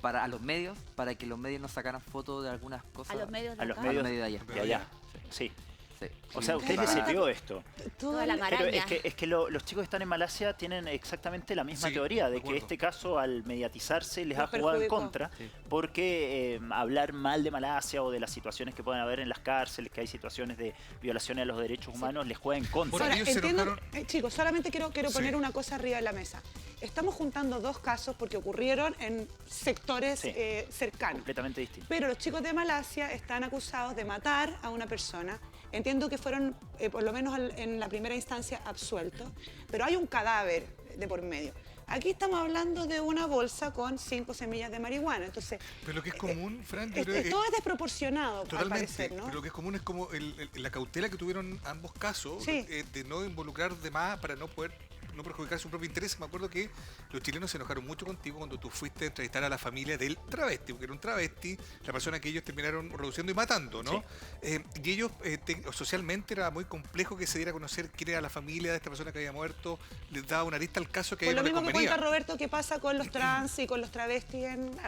[SPEAKER 2] a los medios para que los medios nos sacaran fotos de algunas cosas.
[SPEAKER 4] A los medios de
[SPEAKER 5] A los
[SPEAKER 4] acá.
[SPEAKER 5] medios
[SPEAKER 2] de allá.
[SPEAKER 5] de allá. Sí.
[SPEAKER 2] Sí.
[SPEAKER 5] O sea, a
[SPEAKER 2] Sí,
[SPEAKER 5] ustedes les
[SPEAKER 2] para-
[SPEAKER 5] sirvió esto.
[SPEAKER 4] Toda la
[SPEAKER 5] Pero
[SPEAKER 4] maraña.
[SPEAKER 5] es que los chicos que están en Malasia tienen exactamente la misma
[SPEAKER 3] Sí,
[SPEAKER 5] teoría
[SPEAKER 3] de
[SPEAKER 5] de que
[SPEAKER 3] acuerdo.
[SPEAKER 5] este caso al mediatizarse les
[SPEAKER 1] Los
[SPEAKER 5] ha jugado en
[SPEAKER 1] perjudicó.
[SPEAKER 5] contra
[SPEAKER 2] Sí.
[SPEAKER 5] porque hablar mal de Malasia o de las situaciones que pueden haber en las cárceles, que hay situaciones de violaciones a los derechos humanos, les juega en contra.
[SPEAKER 3] Bueno,
[SPEAKER 1] Ahora,
[SPEAKER 3] ellos se
[SPEAKER 1] entiendo,
[SPEAKER 3] enojaron.
[SPEAKER 1] chicos, solamente quiero
[SPEAKER 3] Sí.
[SPEAKER 1] poner una cosa arriba de la mesa. Estamos juntando dos casos porque ocurrieron en sectores
[SPEAKER 5] Sí.
[SPEAKER 1] cercanos.
[SPEAKER 5] Completamente distinto.
[SPEAKER 1] Pero los chicos de Malasia están acusados de matar a una persona. Entiendo que fueron, por lo menos en la primera instancia, absueltos. Pero hay un cadáver de por medio. Aquí estamos hablando de una bolsa con 5 semillas de marihuana. Entonces,
[SPEAKER 3] Pero lo que es común, Fran, yo creo que
[SPEAKER 1] todo es desproporcionado, al
[SPEAKER 3] totalmente.
[SPEAKER 1] parecer, ¿no?
[SPEAKER 3] Pero lo que es común es como la cautela que tuvieron ambos casos
[SPEAKER 1] Sí.
[SPEAKER 3] de no involucrar de más para no poder no perjudicar su propio interés. Me acuerdo que los chilenos se enojaron mucho contigo cuando tú fuiste a entrevistar a la familia del travesti, porque era un travesti, la persona que ellos terminaron reduciendo y matando, ¿no? Sí. Y ellos, socialmente era muy complejo que se diera a conocer quién era la familia de esta persona que había muerto, les daba una lista al caso que a ellos no les convenía.
[SPEAKER 1] Lo mismo que cuenta Roberto que pasa con los trans y con los travestis.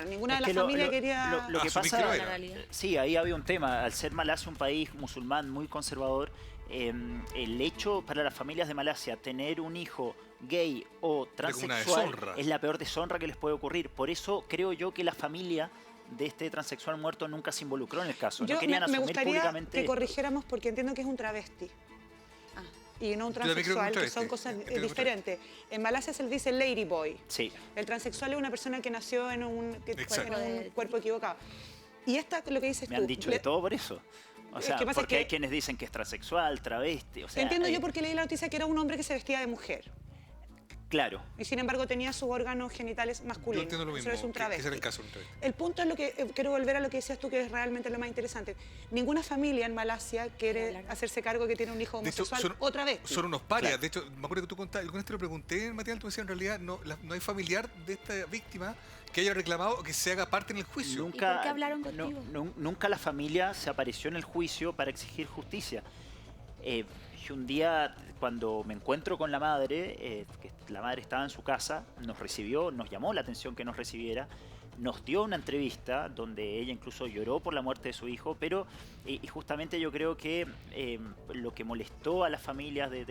[SPEAKER 1] Ninguna de las familias quería...
[SPEAKER 5] Lo que pasa, sí, ahí había un tema. Al ser Malasia un país musulmán muy conservador, el hecho para las familias de Malasia tener un hijo gay o transexual es la peor deshonra que les puede ocurrir. Por eso creo yo que la familia de este transexual muerto nunca se involucró en el caso. No querían asumir públicamente.
[SPEAKER 1] Me gustaría que corrigiéramos porque entiendo que es un travesti. Y no un transexual, que son cosas diferentes. En Malasia se le dice ladyboy.
[SPEAKER 5] Sí.
[SPEAKER 1] El transexual es una persona que nació en un cuerpo equivocado. Y esta, lo que dices tú...
[SPEAKER 5] Me han dicho de todo por eso. O sea, porque hay quienes dicen que es transexual, travesti, o sea...
[SPEAKER 1] Entiendo yo porque leí la noticia que era un hombre que se vestía de mujer.
[SPEAKER 5] Claro.
[SPEAKER 1] Y sin embargo tenía sus órganos genitales masculinos.
[SPEAKER 3] Yo entiendo lo mismo.
[SPEAKER 1] Eso es un travesti.
[SPEAKER 3] Ese era el caso de un travesti.
[SPEAKER 1] El punto es lo que... quiero volver a lo que decías tú, que es realmente lo más interesante. Ninguna familia en Malasia quiere hacerse cargo que tiene un hijo homosexual o travesti.
[SPEAKER 3] Son unos parias. De hecho, me acuerdo que tú contabas, alguna vez te lo pregunté, Matías, tú decías en realidad no hay familiar de esta víctima que haya reclamado que se haga parte en el juicio.
[SPEAKER 4] ¿Y por qué hablaron contigo?
[SPEAKER 5] Nunca la familia se apareció en el juicio para exigir justicia. Y un día, cuando me encuentro con la madre, que la madre estaba en su casa, nos recibió, nos llamó la atención que nos recibiera, nos dio una entrevista donde ella incluso lloró por la muerte de su hijo, pero y justamente yo creo que lo que molestó a las familias de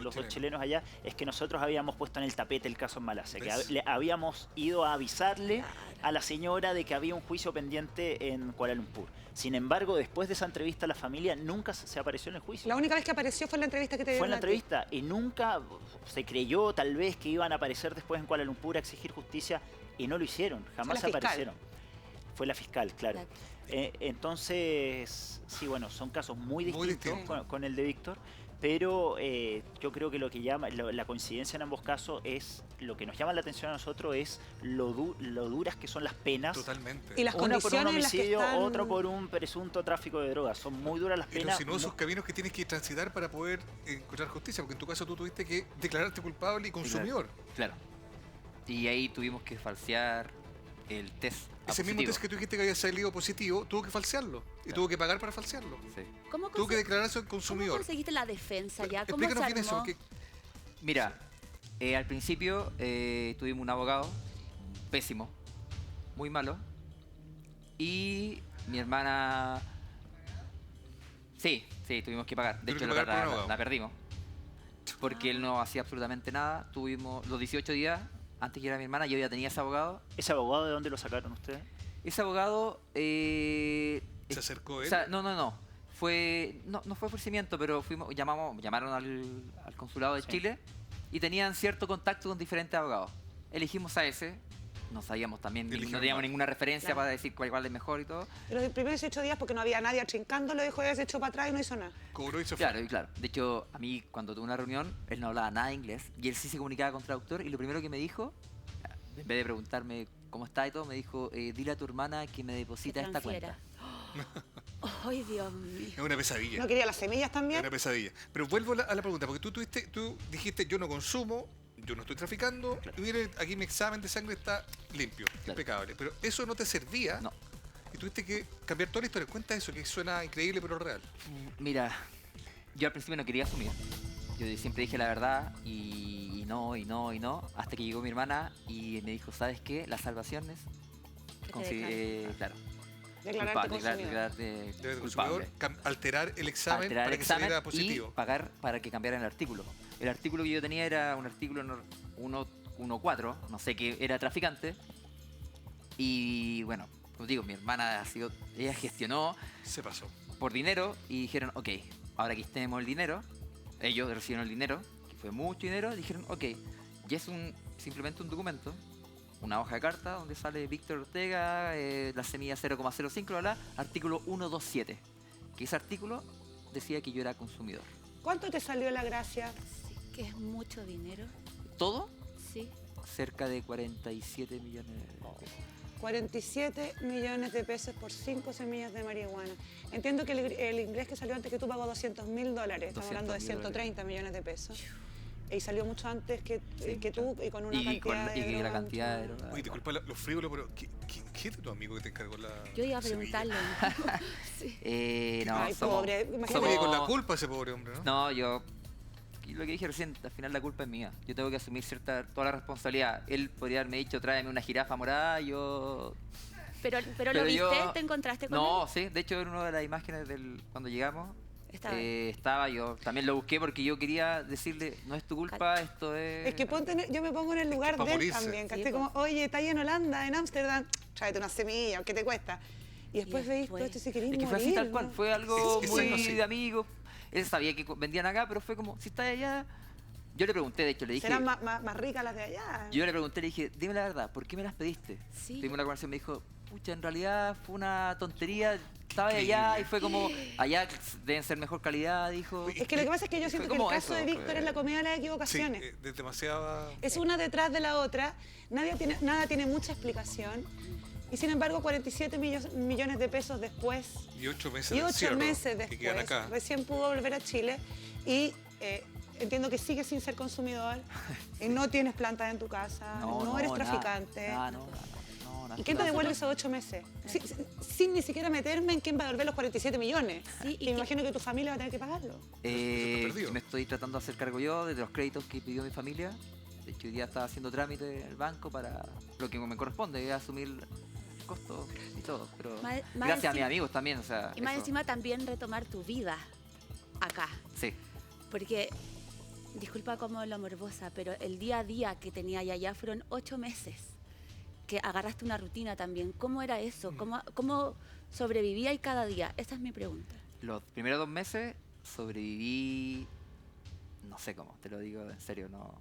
[SPEAKER 5] los dos chilenos allá es que nosotros habíamos puesto en el tapete el caso en Malasia, que le habíamos ido a avisarle a la señora de que había un juicio pendiente en Kuala Lumpur. Sin embargo, después de esa entrevista, la familia nunca se apareció en el juicio.
[SPEAKER 1] La única vez que apareció fue en la entrevista que te dieron.
[SPEAKER 5] Fue en la entrevista y nunca se creyó tal vez que iban a aparecer después en Kuala Lumpur a exigir justicia y no lo hicieron, jamás aparecieron. Fue la fiscal, claro. Entonces, sí, bueno, son casos muy distintos con el de Víctor, pero yo creo que lo que llama la coincidencia en ambos casos es lo que nos llama la atención a nosotros es lo duras que son las penas.
[SPEAKER 3] Totalmente.
[SPEAKER 1] Y las
[SPEAKER 5] una por un homicidio,
[SPEAKER 1] están...
[SPEAKER 5] otra por un presunto tráfico de drogas. Son muy duras las penas.
[SPEAKER 3] Y los sinuosos caminos que tienes que transitar para poder encontrar justicia, porque en tu caso tú tuviste que declararte culpable y consumidor.
[SPEAKER 2] Claro. Y ahí tuvimos que falsear el test.
[SPEAKER 3] Ese mismo test que tú dijiste que había salido positivo, tuvo que falsearlo. Y tuvo que pagar para falsearlo.
[SPEAKER 2] Sí.
[SPEAKER 3] Tuvo que declararse consumidor.
[SPEAKER 4] ¿Cómo conseguiste la defensa ya? ¿Cómo
[SPEAKER 3] Explícanos bien eso.
[SPEAKER 2] Mira, al principio tuvimos un abogado pésimo, muy malo. Y mi hermana... Sí, tuvimos que pagar. De hecho, la perdimos. Porque él no hacía absolutamente nada. Tuvimos los 18 días... Antes que era mi hermana, yo ya tenía ese abogado.
[SPEAKER 5] ¿Ese abogado de dónde lo sacaron ustedes?
[SPEAKER 2] Ese abogado...
[SPEAKER 3] ¿Se acercó él?
[SPEAKER 2] O sea, no fue ofrecimiento, pero llamaron al consulado de Chile y tenían cierto contacto con diferentes abogados. Elegimos a ese. No sabíamos también, no teníamos ninguna referencia para decir cuál es mejor y todo.
[SPEAKER 1] Pero los primeros 18 días, porque no había nadie achincando, lo dejó hecho para atrás y no hizo nada.
[SPEAKER 3] Cobró y se
[SPEAKER 2] fue. Claro. De hecho, a mí cuando tuve una reunión, él no hablaba nada de inglés y él sí se comunicaba con traductor y lo primero que me dijo, en vez de preguntarme cómo está y todo, me dijo, dile a tu hermana que me deposita esta cuenta.
[SPEAKER 4] ¡Ay, Dios mío!
[SPEAKER 3] Es una pesadilla.
[SPEAKER 1] ¿No quería las semillas también?
[SPEAKER 3] Es una pesadilla. Pero vuelvo a la pregunta, porque tú dijiste, yo no consumo, yo no estoy traficando, y mire, aquí mi examen de sangre está limpio, impecable. Pero eso no te servía.
[SPEAKER 2] No.
[SPEAKER 3] Y tuviste que cambiar toda la historia. Cuenta eso, que suena increíble pero real.
[SPEAKER 2] Mira, yo al principio no quería asumir. Yo siempre dije la verdad y no, hasta que llegó mi hermana y me dijo, ¿sabes qué? La salvación es... claro.
[SPEAKER 1] Declararte
[SPEAKER 3] consumidor. Alterar el examen para que saliera positivo.
[SPEAKER 2] Y pagar para que cambiaran el artículo. El artículo que yo tenía era un artículo 1.4, no sé qué, era traficante. Y bueno, como digo, mi hermana ella gestionó.
[SPEAKER 3] Se pasó.
[SPEAKER 2] Por dinero y dijeron, ok, ahora que tenemos el dinero, ellos recibieron el dinero, que fue mucho dinero, dijeron, ok, y es simplemente un documento. Una hoja de carta donde sale Víctor Ortega, la semilla 0,05, artículo 127. Que ese artículo decía que yo era consumidor.
[SPEAKER 1] ¿Cuánto te salió la gracia?
[SPEAKER 4] Sí, que es mucho dinero.
[SPEAKER 2] ¿Todo?
[SPEAKER 4] Sí.
[SPEAKER 2] Cerca de 47 millones de pesos.
[SPEAKER 1] 47 millones de pesos por 5 semillas de marihuana. Entiendo que el inglés que salió antes que tú pagó $200.000. Estamos hablando de 130 millones de pesos. y salió mucho antes que tú y con una
[SPEAKER 2] y
[SPEAKER 1] cantidad de
[SPEAKER 2] la
[SPEAKER 1] droga
[SPEAKER 2] cantidad de
[SPEAKER 1] mucho-
[SPEAKER 2] droga.
[SPEAKER 3] Oye, disculpa los frívolos, pero ¿qué es tu amigo que te encargó la
[SPEAKER 4] Yo iba a
[SPEAKER 3] semilla?
[SPEAKER 4] preguntarle. Sí.
[SPEAKER 2] No,
[SPEAKER 1] Ay,
[SPEAKER 2] somos-
[SPEAKER 1] pobre, imagínate.
[SPEAKER 3] Oye, con la culpa ese pobre hombre, ¿no?
[SPEAKER 2] No, yo... y lo que dije recién, al final la culpa es mía. Yo tengo que asumir toda la responsabilidad. Él podría haberme dicho, tráeme una jirafa morada, yo...
[SPEAKER 4] Pero
[SPEAKER 2] Pero
[SPEAKER 4] lo viste,
[SPEAKER 2] yo-
[SPEAKER 4] ¿te encontraste con
[SPEAKER 2] No,
[SPEAKER 4] él?
[SPEAKER 2] sí, de hecho en una de las imágenes cuando llegamos,
[SPEAKER 4] Estaba.
[SPEAKER 2] yo también lo busqué porque yo quería decirle, no es tu culpa, esto es...
[SPEAKER 1] Es que yo me pongo en el lugar
[SPEAKER 3] pa'
[SPEAKER 1] de él
[SPEAKER 3] morirse.
[SPEAKER 1] también,
[SPEAKER 4] Sí,
[SPEAKER 1] ¿cachai?
[SPEAKER 4] po.
[SPEAKER 1] Como, oye, está ahí en Holanda, en Ámsterdam, tráete una semilla, ¿qué te cuesta? Y después veis todo
[SPEAKER 4] después-
[SPEAKER 1] esto si queréis
[SPEAKER 2] Es que fue así
[SPEAKER 1] morir,
[SPEAKER 2] tal cual,
[SPEAKER 1] ¿no?
[SPEAKER 2] fue algo
[SPEAKER 3] Es
[SPEAKER 2] muy
[SPEAKER 3] algo así.
[SPEAKER 2] de amigos. Él sabía que vendían acá, pero fue como, si está allá... Yo le pregunté, de hecho, le dije...
[SPEAKER 1] Serán más ricas las de allá.
[SPEAKER 2] Yo le pregunté, le dije, dime la verdad, ¿por qué me las pediste?
[SPEAKER 4] Sí.
[SPEAKER 2] Tuvimos una conversación, me dijo, pucha, en realidad fue una tontería, estaba
[SPEAKER 3] Increíble.
[SPEAKER 2] allá y fue como, allá deben ser mejor calidad, dijo.
[SPEAKER 1] Es que lo que pasa es que yo siento que el
[SPEAKER 2] como
[SPEAKER 1] caso de
[SPEAKER 2] eso,
[SPEAKER 1] Víctor
[SPEAKER 2] fue-
[SPEAKER 1] es la comida de las
[SPEAKER 3] Sí,
[SPEAKER 1] equivocaciones.
[SPEAKER 3] de demasiada...
[SPEAKER 1] Es una detrás de la otra, nada tiene mucha explicación. Y sin embargo, 47 millones de pesos después,
[SPEAKER 3] Y 8 meses
[SPEAKER 1] y
[SPEAKER 3] de
[SPEAKER 1] 8
[SPEAKER 3] encierro
[SPEAKER 1] meses
[SPEAKER 3] que quedan
[SPEAKER 1] después,
[SPEAKER 3] acá.
[SPEAKER 1] recién pudo volver a Chile y entiendo que sigues sin ser consumidor, y no tienes plantas en tu casa, no eres
[SPEAKER 2] nada,
[SPEAKER 1] traficante.
[SPEAKER 2] nada, no,
[SPEAKER 1] ¿Y quién te devuelve esos 8 meses? Sin ni siquiera meterme en quién va a devolver los 47 millones.
[SPEAKER 4] Sí,
[SPEAKER 1] que me imagino que tu familia va a tener que pagarlo.
[SPEAKER 3] perdido.
[SPEAKER 2] Me estoy tratando de hacer cargo yo de los créditos que pidió mi familia. De hecho, hoy día estaba haciendo trámite en el banco para lo que me corresponde, es asumir el costo y todo. Pero
[SPEAKER 4] Más
[SPEAKER 2] gracias a mis
[SPEAKER 4] encima-
[SPEAKER 2] amigos también, o sea.
[SPEAKER 4] Y más
[SPEAKER 2] eso.
[SPEAKER 4] encima también retomar tu vida acá.
[SPEAKER 2] Sí.
[SPEAKER 4] Porque, disculpa como lo morbosa, pero el día a día que tenía allá fueron 8 meses. Que agarraste una rutina también. ¿Cómo era eso? ¿Cómo sobrevivía y cada día? Esa es mi pregunta.
[SPEAKER 2] Los primeros 2 meses sobreviví, no sé cómo, te lo digo en serio, no.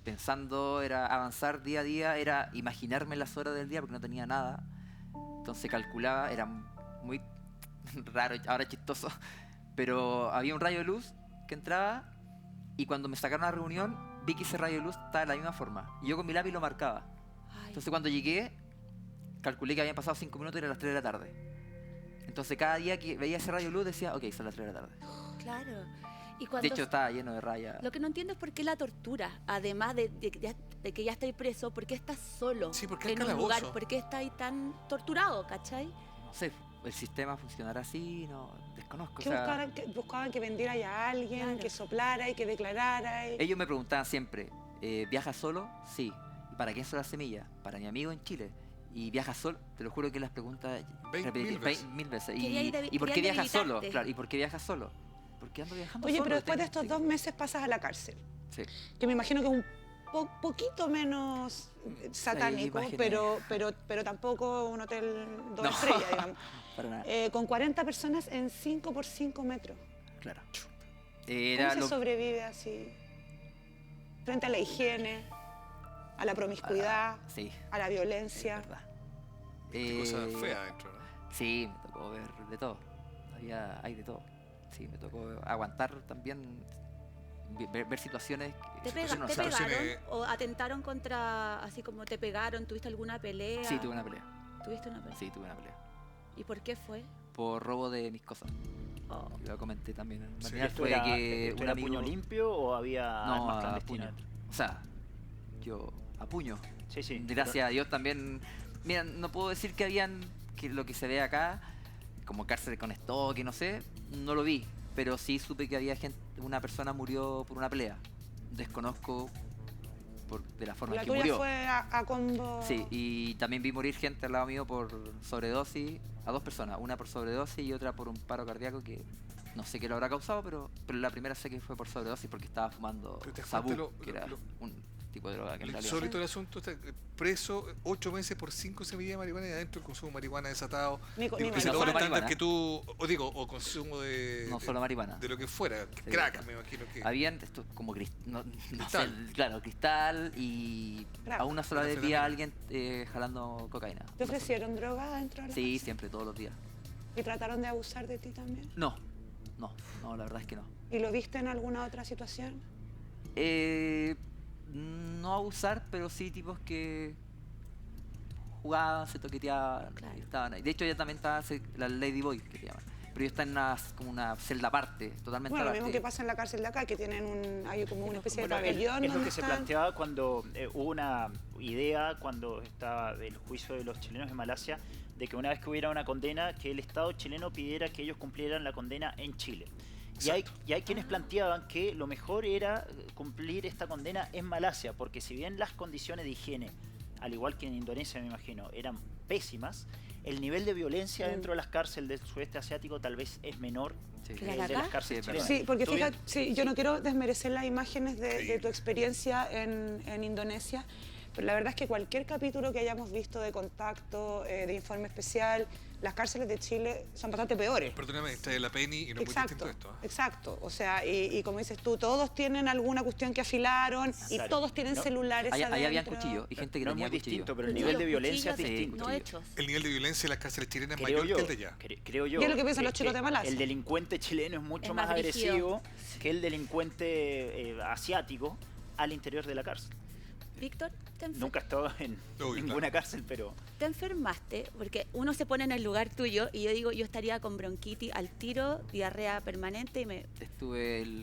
[SPEAKER 2] Pensando, era avanzar día a día, era imaginarme las horas del día porque no tenía nada. Entonces calculaba, era muy raro, ahora chistoso, pero había un rayo de luz que entraba y cuando me sacaron a la reunión vi que ese rayo de luz estaba de la misma forma. Y yo con mi lápiz lo marcaba.
[SPEAKER 4] Ay,
[SPEAKER 2] Entonces cuando llegué, calculé que habían pasado 5 minutos y eran las 3 de la tarde. Entonces cada día que veía ese rayo de luz decía, ok, son las 3 de la tarde.
[SPEAKER 4] claro. Y cuando
[SPEAKER 2] De hecho estaba lleno de rayas.
[SPEAKER 4] lo que no entiendo es por qué la tortura, además de que ya estáis preso, ¿por qué estás solo
[SPEAKER 3] Sí, ¿por qué el
[SPEAKER 4] en un
[SPEAKER 3] calabozo?
[SPEAKER 4] lugar? ¿Por qué estáis tan torturado, cachai?
[SPEAKER 2] No sé, el sistema funcionará así, no desconozco.
[SPEAKER 1] ¿Qué
[SPEAKER 2] o sea,
[SPEAKER 1] buscaban que vendiera ya a alguien,
[SPEAKER 4] Claro.
[SPEAKER 1] que soplara y que declarara?
[SPEAKER 2] ellos me preguntaban siempre, ¿viajas solo? Sí. ¿Y para quién son las semillas? Para mi amigo en Chile. ¿Y viajas solo? Te lo juro que las preguntas repetí
[SPEAKER 3] 1000 veces.
[SPEAKER 2] ¿Y por qué
[SPEAKER 4] querían
[SPEAKER 2] viajas solo?
[SPEAKER 4] debilitarte.
[SPEAKER 2] Claro, ¿y por qué viajas solo? Porque ando viajando
[SPEAKER 1] Oye,
[SPEAKER 2] solo.
[SPEAKER 1] pero después de
[SPEAKER 2] tengo-
[SPEAKER 1] estos 2 meses pasas a la cárcel,
[SPEAKER 2] Sí.
[SPEAKER 1] que me imagino que es un poquito menos satánico,
[SPEAKER 2] imaginé.
[SPEAKER 1] pero tampoco un hotel 2
[SPEAKER 2] No.
[SPEAKER 1] estrellas, digamos.
[SPEAKER 2] Para nada.
[SPEAKER 1] Con 40 personas en 5 por 5 metros.
[SPEAKER 2] Claro.
[SPEAKER 1] ¿Cómo
[SPEAKER 2] Era
[SPEAKER 1] se
[SPEAKER 2] lo...
[SPEAKER 1] sobrevive así? Frente a la higiene, a la promiscuidad,
[SPEAKER 2] Sí,
[SPEAKER 1] a la
[SPEAKER 2] es
[SPEAKER 1] violencia.
[SPEAKER 2] verdad.
[SPEAKER 3] Qué cosa
[SPEAKER 2] Eh,
[SPEAKER 3] fea adentro, ¿no?
[SPEAKER 2] Sí, me tocó ver de todo. Hay de todo. Sí, me tocó aguantar también, ver situaciones que
[SPEAKER 4] ¿Te
[SPEAKER 2] uno no
[SPEAKER 4] pegaron
[SPEAKER 2] sabe.
[SPEAKER 3] situaciones-
[SPEAKER 4] o atentaron contra, así como te pegaron? ¿Tuviste alguna pelea?
[SPEAKER 2] Sí, tuve una pelea.
[SPEAKER 4] ¿Tuviste una pelea?
[SPEAKER 2] Sí, tuve una pelea.
[SPEAKER 4] ¿Y por qué fue?
[SPEAKER 2] Por robo de mis cosas.
[SPEAKER 4] Oh.
[SPEAKER 2] Lo comenté también. En el
[SPEAKER 3] Sí.
[SPEAKER 2] matinal
[SPEAKER 5] ¿Esto
[SPEAKER 2] fue
[SPEAKER 5] era,
[SPEAKER 2] que
[SPEAKER 5] esto
[SPEAKER 2] un
[SPEAKER 5] era
[SPEAKER 2] amigo...
[SPEAKER 5] puño limpio o había
[SPEAKER 2] No,
[SPEAKER 5] armas
[SPEAKER 2] a
[SPEAKER 5] clandestinas?
[SPEAKER 2] puño. O sea, yo a puño.
[SPEAKER 5] Sí, sí.
[SPEAKER 2] Gracias a Dios también. Mira, no puedo decir que habían que lo que se ve acá, como cárcel con estoque, no sé, no lo vi. Pero sí supe que había gente, una persona murió por una pelea. Desconozco de la forma
[SPEAKER 1] La
[SPEAKER 2] en que
[SPEAKER 1] tuya
[SPEAKER 2] murió.
[SPEAKER 1] fue a combo.
[SPEAKER 2] Sí, y también vi morir gente al lado mío por sobredosis, a 2 personas, una por sobredosis y otra por un paro cardíaco que no sé qué lo habrá causado, pero la primera sé que fue por sobredosis porque estaba fumando
[SPEAKER 3] Pero te das
[SPEAKER 2] sabú,
[SPEAKER 3] cuenta
[SPEAKER 2] que era un tipo de droga que en
[SPEAKER 3] Lo
[SPEAKER 2] realidad...
[SPEAKER 3] insólito del asunto está preso 8 meses por 5 semillas de marihuana y adentro el consumo de marihuana desatado.
[SPEAKER 1] Ni
[SPEAKER 3] Digo,
[SPEAKER 1] marihuana.
[SPEAKER 3] que sea
[SPEAKER 2] No
[SPEAKER 3] todo el
[SPEAKER 2] solo
[SPEAKER 3] estándar
[SPEAKER 2] marihuana.
[SPEAKER 3] que tú, o consumo de,
[SPEAKER 2] No solo marihuana.
[SPEAKER 3] de lo que fuera,
[SPEAKER 2] Sí.
[SPEAKER 3] crack me imagino que.
[SPEAKER 2] Habían esto como no
[SPEAKER 3] Cristal.
[SPEAKER 2] sé, claro, cristal y
[SPEAKER 1] Claro.
[SPEAKER 2] a una sola vez vi
[SPEAKER 3] Metanfetamina.
[SPEAKER 2] a alguien jalando cocaína.
[SPEAKER 1] ¿Te ofrecieron droga dentro de la
[SPEAKER 2] Sí,
[SPEAKER 1] cárcel?
[SPEAKER 2] siempre, todos los días.
[SPEAKER 1] ¿Y trataron de abusar de ti también?
[SPEAKER 2] No, la verdad es que no.
[SPEAKER 1] ¿Y lo viste en alguna otra situación?
[SPEAKER 2] No abusar, pero sí tipos que jugaban, se toqueteaban,
[SPEAKER 4] Claro.
[SPEAKER 2] estaban ahí. De hecho, ya también estaba la Lady Boy, que se llama. pero ellos están en como una celda aparte, totalmente
[SPEAKER 1] Bueno, lo
[SPEAKER 2] aparte.
[SPEAKER 1] mismo que pasa en la cárcel de acá, que tienen hay como una especie de
[SPEAKER 5] Bueno,
[SPEAKER 1] pabellón.
[SPEAKER 5] es lo
[SPEAKER 1] donde
[SPEAKER 5] que se
[SPEAKER 1] están.
[SPEAKER 5] planteaba cuando hubo una idea, cuando estaba el juicio de los chilenos en Malasia, de que una vez que hubiera una condena, que el Estado chileno pidiera que ellos cumplieran la condena en Chile. Y hay quienes planteaban que lo mejor era cumplir esta condena en Malasia, porque si bien las condiciones de higiene, al igual que en Indonesia me imagino, eran pésimas, el nivel de violencia dentro de las cárceles del sudeste asiático tal vez es menor
[SPEAKER 2] Sí.
[SPEAKER 5] que el de las cárceles
[SPEAKER 2] Sí,
[SPEAKER 5] chilenas.
[SPEAKER 1] Sí, porque
[SPEAKER 5] ¿Tú bien?
[SPEAKER 1] fíjate, yo no quiero desmerecer las imágenes de tu experiencia en Indonesia, pero la verdad es que cualquier capítulo que hayamos visto de Contacto, de Informe Especial, las cárceles de Chile son bastante peores.
[SPEAKER 3] Perdóname, está de la Penny y no es muy distinto esto.
[SPEAKER 1] Exacto. O sea, y como dices tú, todos tienen alguna cuestión que afilaron y
[SPEAKER 5] Claro.
[SPEAKER 1] todos tienen
[SPEAKER 5] No,
[SPEAKER 1] celulares
[SPEAKER 2] Ahí
[SPEAKER 1] adentro.
[SPEAKER 2] habían cuchillos y gente que
[SPEAKER 5] No es
[SPEAKER 2] tenía
[SPEAKER 5] muy
[SPEAKER 2] cuchillo.
[SPEAKER 5] distinto, pero el nivel de violencia es distinto.
[SPEAKER 4] No hechos.
[SPEAKER 3] El nivel de violencia en las cárceles chilenas es
[SPEAKER 5] Creo
[SPEAKER 3] mayor
[SPEAKER 5] yo,
[SPEAKER 3] que el de allá.
[SPEAKER 5] creo yo.
[SPEAKER 1] ¿Qué es lo que piensan los chicos de Malasia?
[SPEAKER 5] El delincuente chileno es mucho
[SPEAKER 4] Es
[SPEAKER 5] más
[SPEAKER 4] más brígido.
[SPEAKER 5] agresivo que el delincuente asiático al interior de la cárcel.
[SPEAKER 4] Víctor,
[SPEAKER 5] Nunca he estado en
[SPEAKER 3] Obvio,
[SPEAKER 5] ninguna cárcel, pero
[SPEAKER 4] te enfermaste, porque uno se pone en el lugar tuyo y yo digo, yo estaría con bronquitis al tiro, diarrea permanente y me...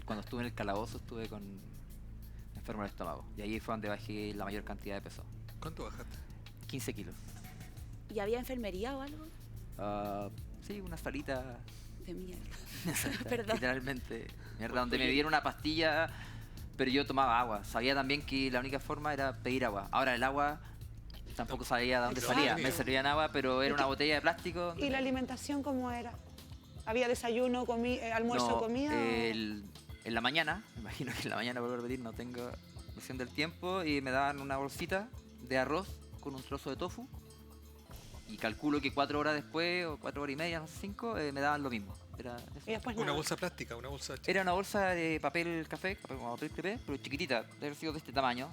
[SPEAKER 2] Cuando estuve en el calabozo estuve con enfermo del estómago. Y ahí fue donde bajé la mayor cantidad de peso.
[SPEAKER 3] ¿Cuánto bajaste?
[SPEAKER 2] 15 kilos.
[SPEAKER 4] ¿Y había enfermería o algo?
[SPEAKER 2] Sí, una salita.
[SPEAKER 4] De mierda.
[SPEAKER 2] Una salita,
[SPEAKER 4] Perdón.
[SPEAKER 2] literalmente. Mierda, donde me dieron una pastilla, pero yo tomaba agua. Sabía también que la única forma era pedir agua. Ahora el agua tampoco sabía de dónde
[SPEAKER 3] Exacto.
[SPEAKER 2] salía. Me servían agua, pero era una botella de plástico.
[SPEAKER 1] ¿Y la alimentación cómo era? ¿Había desayuno, almuerzo,
[SPEAKER 2] No,
[SPEAKER 1] comida?
[SPEAKER 2] en la mañana, me imagino que en la mañana, vuelvo a repetir, no tengo noción del tiempo, y me daban una bolsita de arroz con un trozo de tofu, y calculo que 4 horas después, o 4 horas y media, no sé, 5, me daban lo mismo. Era eso.
[SPEAKER 1] Y después
[SPEAKER 3] Una
[SPEAKER 1] nada.
[SPEAKER 3] bolsa plástica, una bolsa...
[SPEAKER 2] Era una bolsa de papel café, como papel crepé, pero chiquitita, debe haber sido de este tamaño,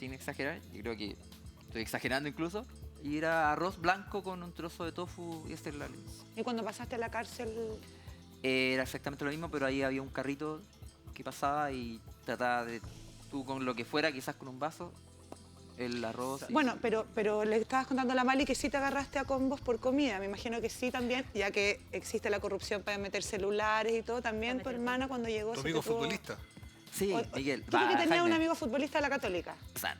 [SPEAKER 2] sin exagerar, yo creo que estoy exagerando incluso, y era arroz blanco con un trozo de tofu, y ese era la...
[SPEAKER 1] ¿Y cuando pasaste a la cárcel?
[SPEAKER 2] Era exactamente lo mismo, pero ahí había un carrito que pasaba y trataba de, tú con lo que fuera, quizás con un vaso, el arroz.
[SPEAKER 1] Bueno, pero le estabas contando a la Mali que sí te agarraste a combos por comida. Me imagino que sí también, ya que existe la corrupción para meter celulares y todo. También tu hermana cuando llegó...
[SPEAKER 3] ¿Tu
[SPEAKER 1] se
[SPEAKER 3] amigo
[SPEAKER 1] te tuvo-
[SPEAKER 3] futbolista?
[SPEAKER 2] Sí,
[SPEAKER 1] O-
[SPEAKER 2] Miguel.
[SPEAKER 1] Tú que tenías un
[SPEAKER 2] Jaime.
[SPEAKER 1] amigo futbolista de la Católica.
[SPEAKER 2] O sea,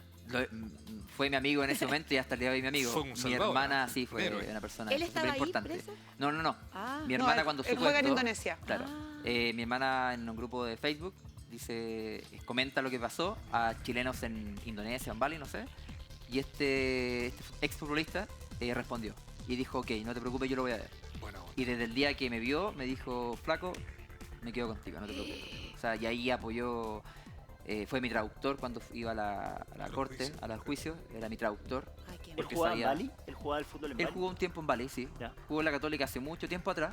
[SPEAKER 2] fue mi amigo en ese momento y hasta el día de hoy mi amigo.
[SPEAKER 3] Fue un
[SPEAKER 2] Mi
[SPEAKER 3] salvador,
[SPEAKER 2] hermana
[SPEAKER 3] ¿no?
[SPEAKER 2] sí fue
[SPEAKER 3] Un héroe.
[SPEAKER 2] una persona
[SPEAKER 4] ¿Él estaba
[SPEAKER 2] súper
[SPEAKER 4] ahí
[SPEAKER 2] importante.
[SPEAKER 4] preso?
[SPEAKER 2] No.
[SPEAKER 4] Ah.
[SPEAKER 2] Mi
[SPEAKER 1] No,
[SPEAKER 2] hermana
[SPEAKER 1] él-
[SPEAKER 2] cuando
[SPEAKER 1] él
[SPEAKER 2] supo
[SPEAKER 1] juega en
[SPEAKER 2] esto-
[SPEAKER 1] Indonesia.
[SPEAKER 2] Claro.
[SPEAKER 4] Ah.
[SPEAKER 2] Mi hermana en un grupo de Facebook dice, comenta lo que pasó a chilenos en Indonesia, en Bali, no sé. Y este ex futbolista respondió y dijo, ok, no te preocupes, yo lo voy a ver.
[SPEAKER 3] Bueno,
[SPEAKER 2] Y desde el día que me vio, me dijo, flaco, me quedo contigo, no te preocupes. O sea, y ahí apoyó, fue mi traductor cuando iba a la
[SPEAKER 3] los
[SPEAKER 2] corte,
[SPEAKER 3] juicios,
[SPEAKER 2] a los
[SPEAKER 3] ok.
[SPEAKER 2] juicios, era mi traductor.
[SPEAKER 4] Ay, qué
[SPEAKER 5] ¿él
[SPEAKER 2] Porque
[SPEAKER 5] jugaba en
[SPEAKER 2] sabía-
[SPEAKER 5] Bali? ¿Él jugaba al fútbol en
[SPEAKER 2] Él
[SPEAKER 5] Bali?
[SPEAKER 2] jugó un tiempo en Bali, sí.
[SPEAKER 5] Ya.
[SPEAKER 2] Jugó en la Católica hace mucho tiempo atrás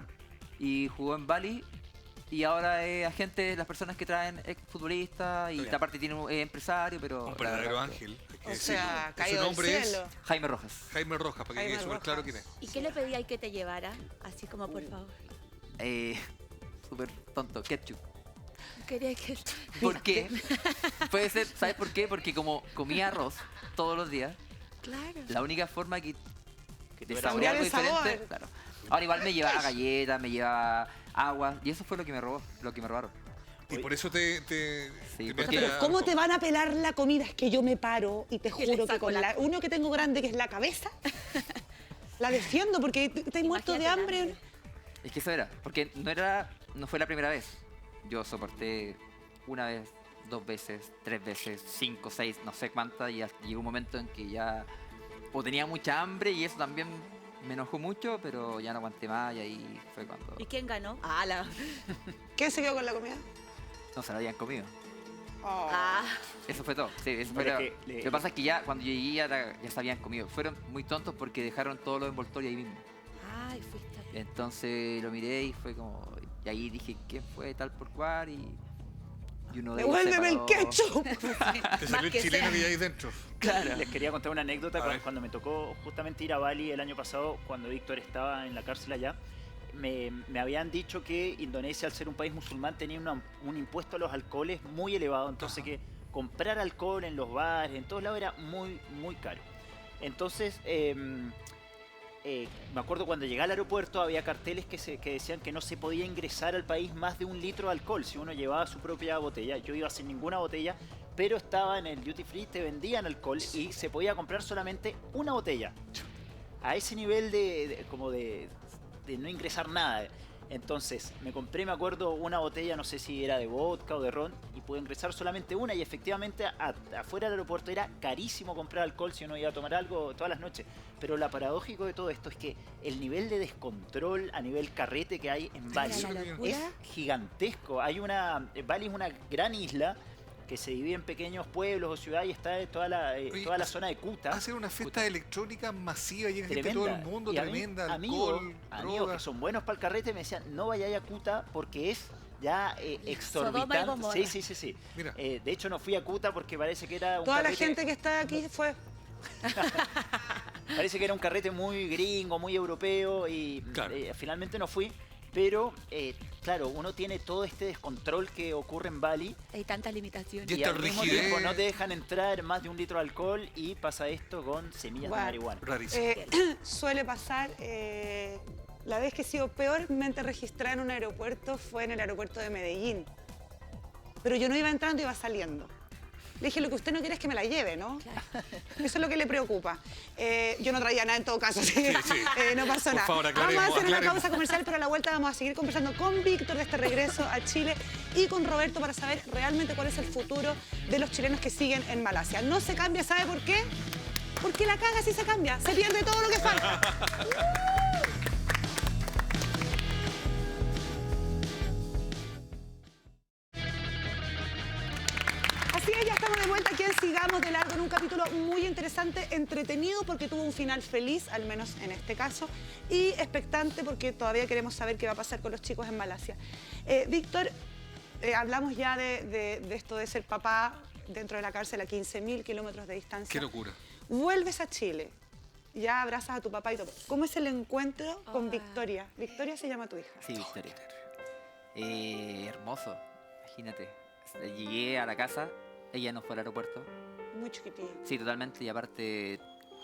[SPEAKER 2] y jugó en Bali. Y ahora es agente de las personas que traen ex futbolistas y
[SPEAKER 3] Está bien.
[SPEAKER 2] aparte tiene un empresario, pero...
[SPEAKER 3] un
[SPEAKER 2] la
[SPEAKER 3] verdadero
[SPEAKER 2] verdad,
[SPEAKER 3] ángel. hay que
[SPEAKER 1] O
[SPEAKER 3] decirlo.
[SPEAKER 1] sea,
[SPEAKER 3] Su
[SPEAKER 1] caído del
[SPEAKER 3] nombre es
[SPEAKER 1] cielo.
[SPEAKER 2] Jaime Rojas.
[SPEAKER 3] Jaime Rojas, para que
[SPEAKER 1] Jaime
[SPEAKER 3] quede súper claro
[SPEAKER 1] Rojas.
[SPEAKER 3] quién es.
[SPEAKER 4] ¿Y qué le pedí ahí que te llevara? Así como, por favor.
[SPEAKER 2] Súper tonto, ketchup.
[SPEAKER 4] Quería que...
[SPEAKER 2] ¿Por qué? Puede ser, ¿sabes por qué? Porque como comía arroz todos los días,
[SPEAKER 4] Claro.
[SPEAKER 2] la única forma que
[SPEAKER 5] Que
[SPEAKER 2] de
[SPEAKER 5] tú eras
[SPEAKER 2] saborear
[SPEAKER 1] Cambiar
[SPEAKER 2] algo
[SPEAKER 1] el
[SPEAKER 2] diferente,
[SPEAKER 1] sabor.
[SPEAKER 2] claro. Ahora igual me llevaba galletas, me llevaba agua, y eso fue lo que me robó, lo que me robaron.
[SPEAKER 3] Y por eso te
[SPEAKER 2] Sí,
[SPEAKER 3] te
[SPEAKER 2] porque-
[SPEAKER 3] metes
[SPEAKER 1] Pero
[SPEAKER 3] a-
[SPEAKER 1] ¿cómo te van a pelar la comida? Es que yo me paro y te
[SPEAKER 4] le
[SPEAKER 1] juro que
[SPEAKER 4] saco
[SPEAKER 1] con
[SPEAKER 4] la-
[SPEAKER 1] uno que tengo grande, que es la cabeza, la defiendo porque estás muerto de
[SPEAKER 4] Imagínate el
[SPEAKER 1] hambre.
[SPEAKER 2] Es que eso era, porque no fue la primera vez. Yo soporté una vez, 2 veces, 3 veces, 5, 6, no sé cuántas, y llegó un momento en que ya o tenía mucha hambre y eso también me enojó mucho, pero ya no aguanté más y ahí fue cuando
[SPEAKER 4] ¿Y quién ganó? Ah, la...
[SPEAKER 1] ¿Quién se quedó con la comida?
[SPEAKER 2] no se la habían comido.
[SPEAKER 1] Oh.
[SPEAKER 4] Ah.
[SPEAKER 2] Eso fue todo. Sí, eso
[SPEAKER 5] No,
[SPEAKER 2] fue
[SPEAKER 5] es
[SPEAKER 2] lo
[SPEAKER 5] que le-
[SPEAKER 2] lo que pasa es que ya cuando yo llegué ya se habían comido. Fueron muy tontos porque dejaron todos los envoltorios ahí mismo.
[SPEAKER 4] Ay, fuiste a...
[SPEAKER 2] Entonces lo miré y fue como... Y ahí dije, ¿qué fue? Tal por cual y uno de ellos
[SPEAKER 1] ¡Devuélveme el
[SPEAKER 2] paró.
[SPEAKER 1] ketchup!
[SPEAKER 3] Te salió el
[SPEAKER 4] que
[SPEAKER 3] chileno
[SPEAKER 4] sea.
[SPEAKER 3] que hay ahí dentro.
[SPEAKER 2] Claro.
[SPEAKER 5] Les quería contar una anécdota
[SPEAKER 3] A ver.
[SPEAKER 5] cuando me tocó justamente ir a Bali el año pasado, cuando Víctor estaba en la cárcel allá. Me habían dicho que Indonesia, al ser un país musulmán, tenía un impuesto a los alcoholes muy elevado. Entonces que comprar alcohol en los bares, en todos lados, era muy, muy caro. Entonces me acuerdo cuando llegué al aeropuerto había carteles que decían que no se podía ingresar al país más de 1 litro de alcohol si uno llevaba su propia botella. Yo iba sin ninguna botella, pero estaba en el duty free, te vendían alcohol y se podía comprar solamente una botella. A ese nivel de no ingresar nada. Entonces me compré, me acuerdo, una botella, no sé si era de vodka o de ron, y pude ingresar solamente una, y efectivamente afuera del aeropuerto era carísimo comprar alcohol si uno iba a tomar algo todas las noches. Pero lo paradójico de todo esto es que el nivel de descontrol a nivel carrete que hay en Bali es gigantesco. Bali es una gran isla que se divide en pequeños pueblos o ciudades y está toda la zona de Kuta.
[SPEAKER 3] Hacer una fiesta electrónica masiva y
[SPEAKER 5] tremenda.
[SPEAKER 3] Todo el mundo,
[SPEAKER 5] y
[SPEAKER 3] tremenda,
[SPEAKER 5] amigos
[SPEAKER 3] drogas.
[SPEAKER 5] que son buenos para el carrete me decían, no vayáis a Kuta porque es ya exorbitante. Sí.
[SPEAKER 3] Mira.
[SPEAKER 5] De hecho no fui a Kuta porque parece que era un
[SPEAKER 1] Toda
[SPEAKER 5] carrete...
[SPEAKER 1] la gente que está aquí fue...
[SPEAKER 5] Parece que era un carrete muy gringo, muy europeo y
[SPEAKER 3] claro.
[SPEAKER 5] Finalmente no fui. Pero, claro, uno tiene todo este descontrol que ocurre en Bali.
[SPEAKER 4] Hay tantas limitaciones.
[SPEAKER 5] Y al mismo tiempo no te dejan entrar más de 1 litro de alcohol y pasa esto con semillas de marihuana.
[SPEAKER 1] Suele pasar, la vez que he sido peormente registrada en un aeropuerto fue en el aeropuerto de Medellín. Pero yo no iba entrando, iba saliendo. Le dije, lo que usted no quiere es que me la lleve, ¿no? Claro. Eso es lo que le preocupa. Yo no traía nada en todo caso, ¿sí? No pasó nada.
[SPEAKER 3] Favor,
[SPEAKER 1] vamos a hacer una pausa comercial, pero a la vuelta vamos a seguir conversando con Víctor de este regreso a Chile y con Roberto para saber realmente cuál es el futuro de los chilenos que siguen en Malasia. No se cambia, ¿sabe por qué? Porque la caga sí se cambia, se pierde todo lo que falta. Así es, ya estamos de vuelta aquí en Sigamos de Largo en un capítulo muy interesante, entretenido porque tuvo un final feliz, al menos en este caso, y expectante porque todavía queremos saber qué va a pasar con los chicos en Malasia. Víctor, hablamos ya de esto de ser papá dentro de la cárcel a 15.000 kilómetros de distancia.
[SPEAKER 3] ¡Qué locura!
[SPEAKER 1] Vuelves a Chile, ya abrazas a tu papá y todo. ¿Cómo es el encuentro con Victoria? Victoria se llama tu hija.
[SPEAKER 2] Sí, Victoria. Hermoso, imagínate. Llegué a la casa, ella no fue al aeropuerto.
[SPEAKER 1] Muy chiquitilla.
[SPEAKER 2] Sí, totalmente, y aparte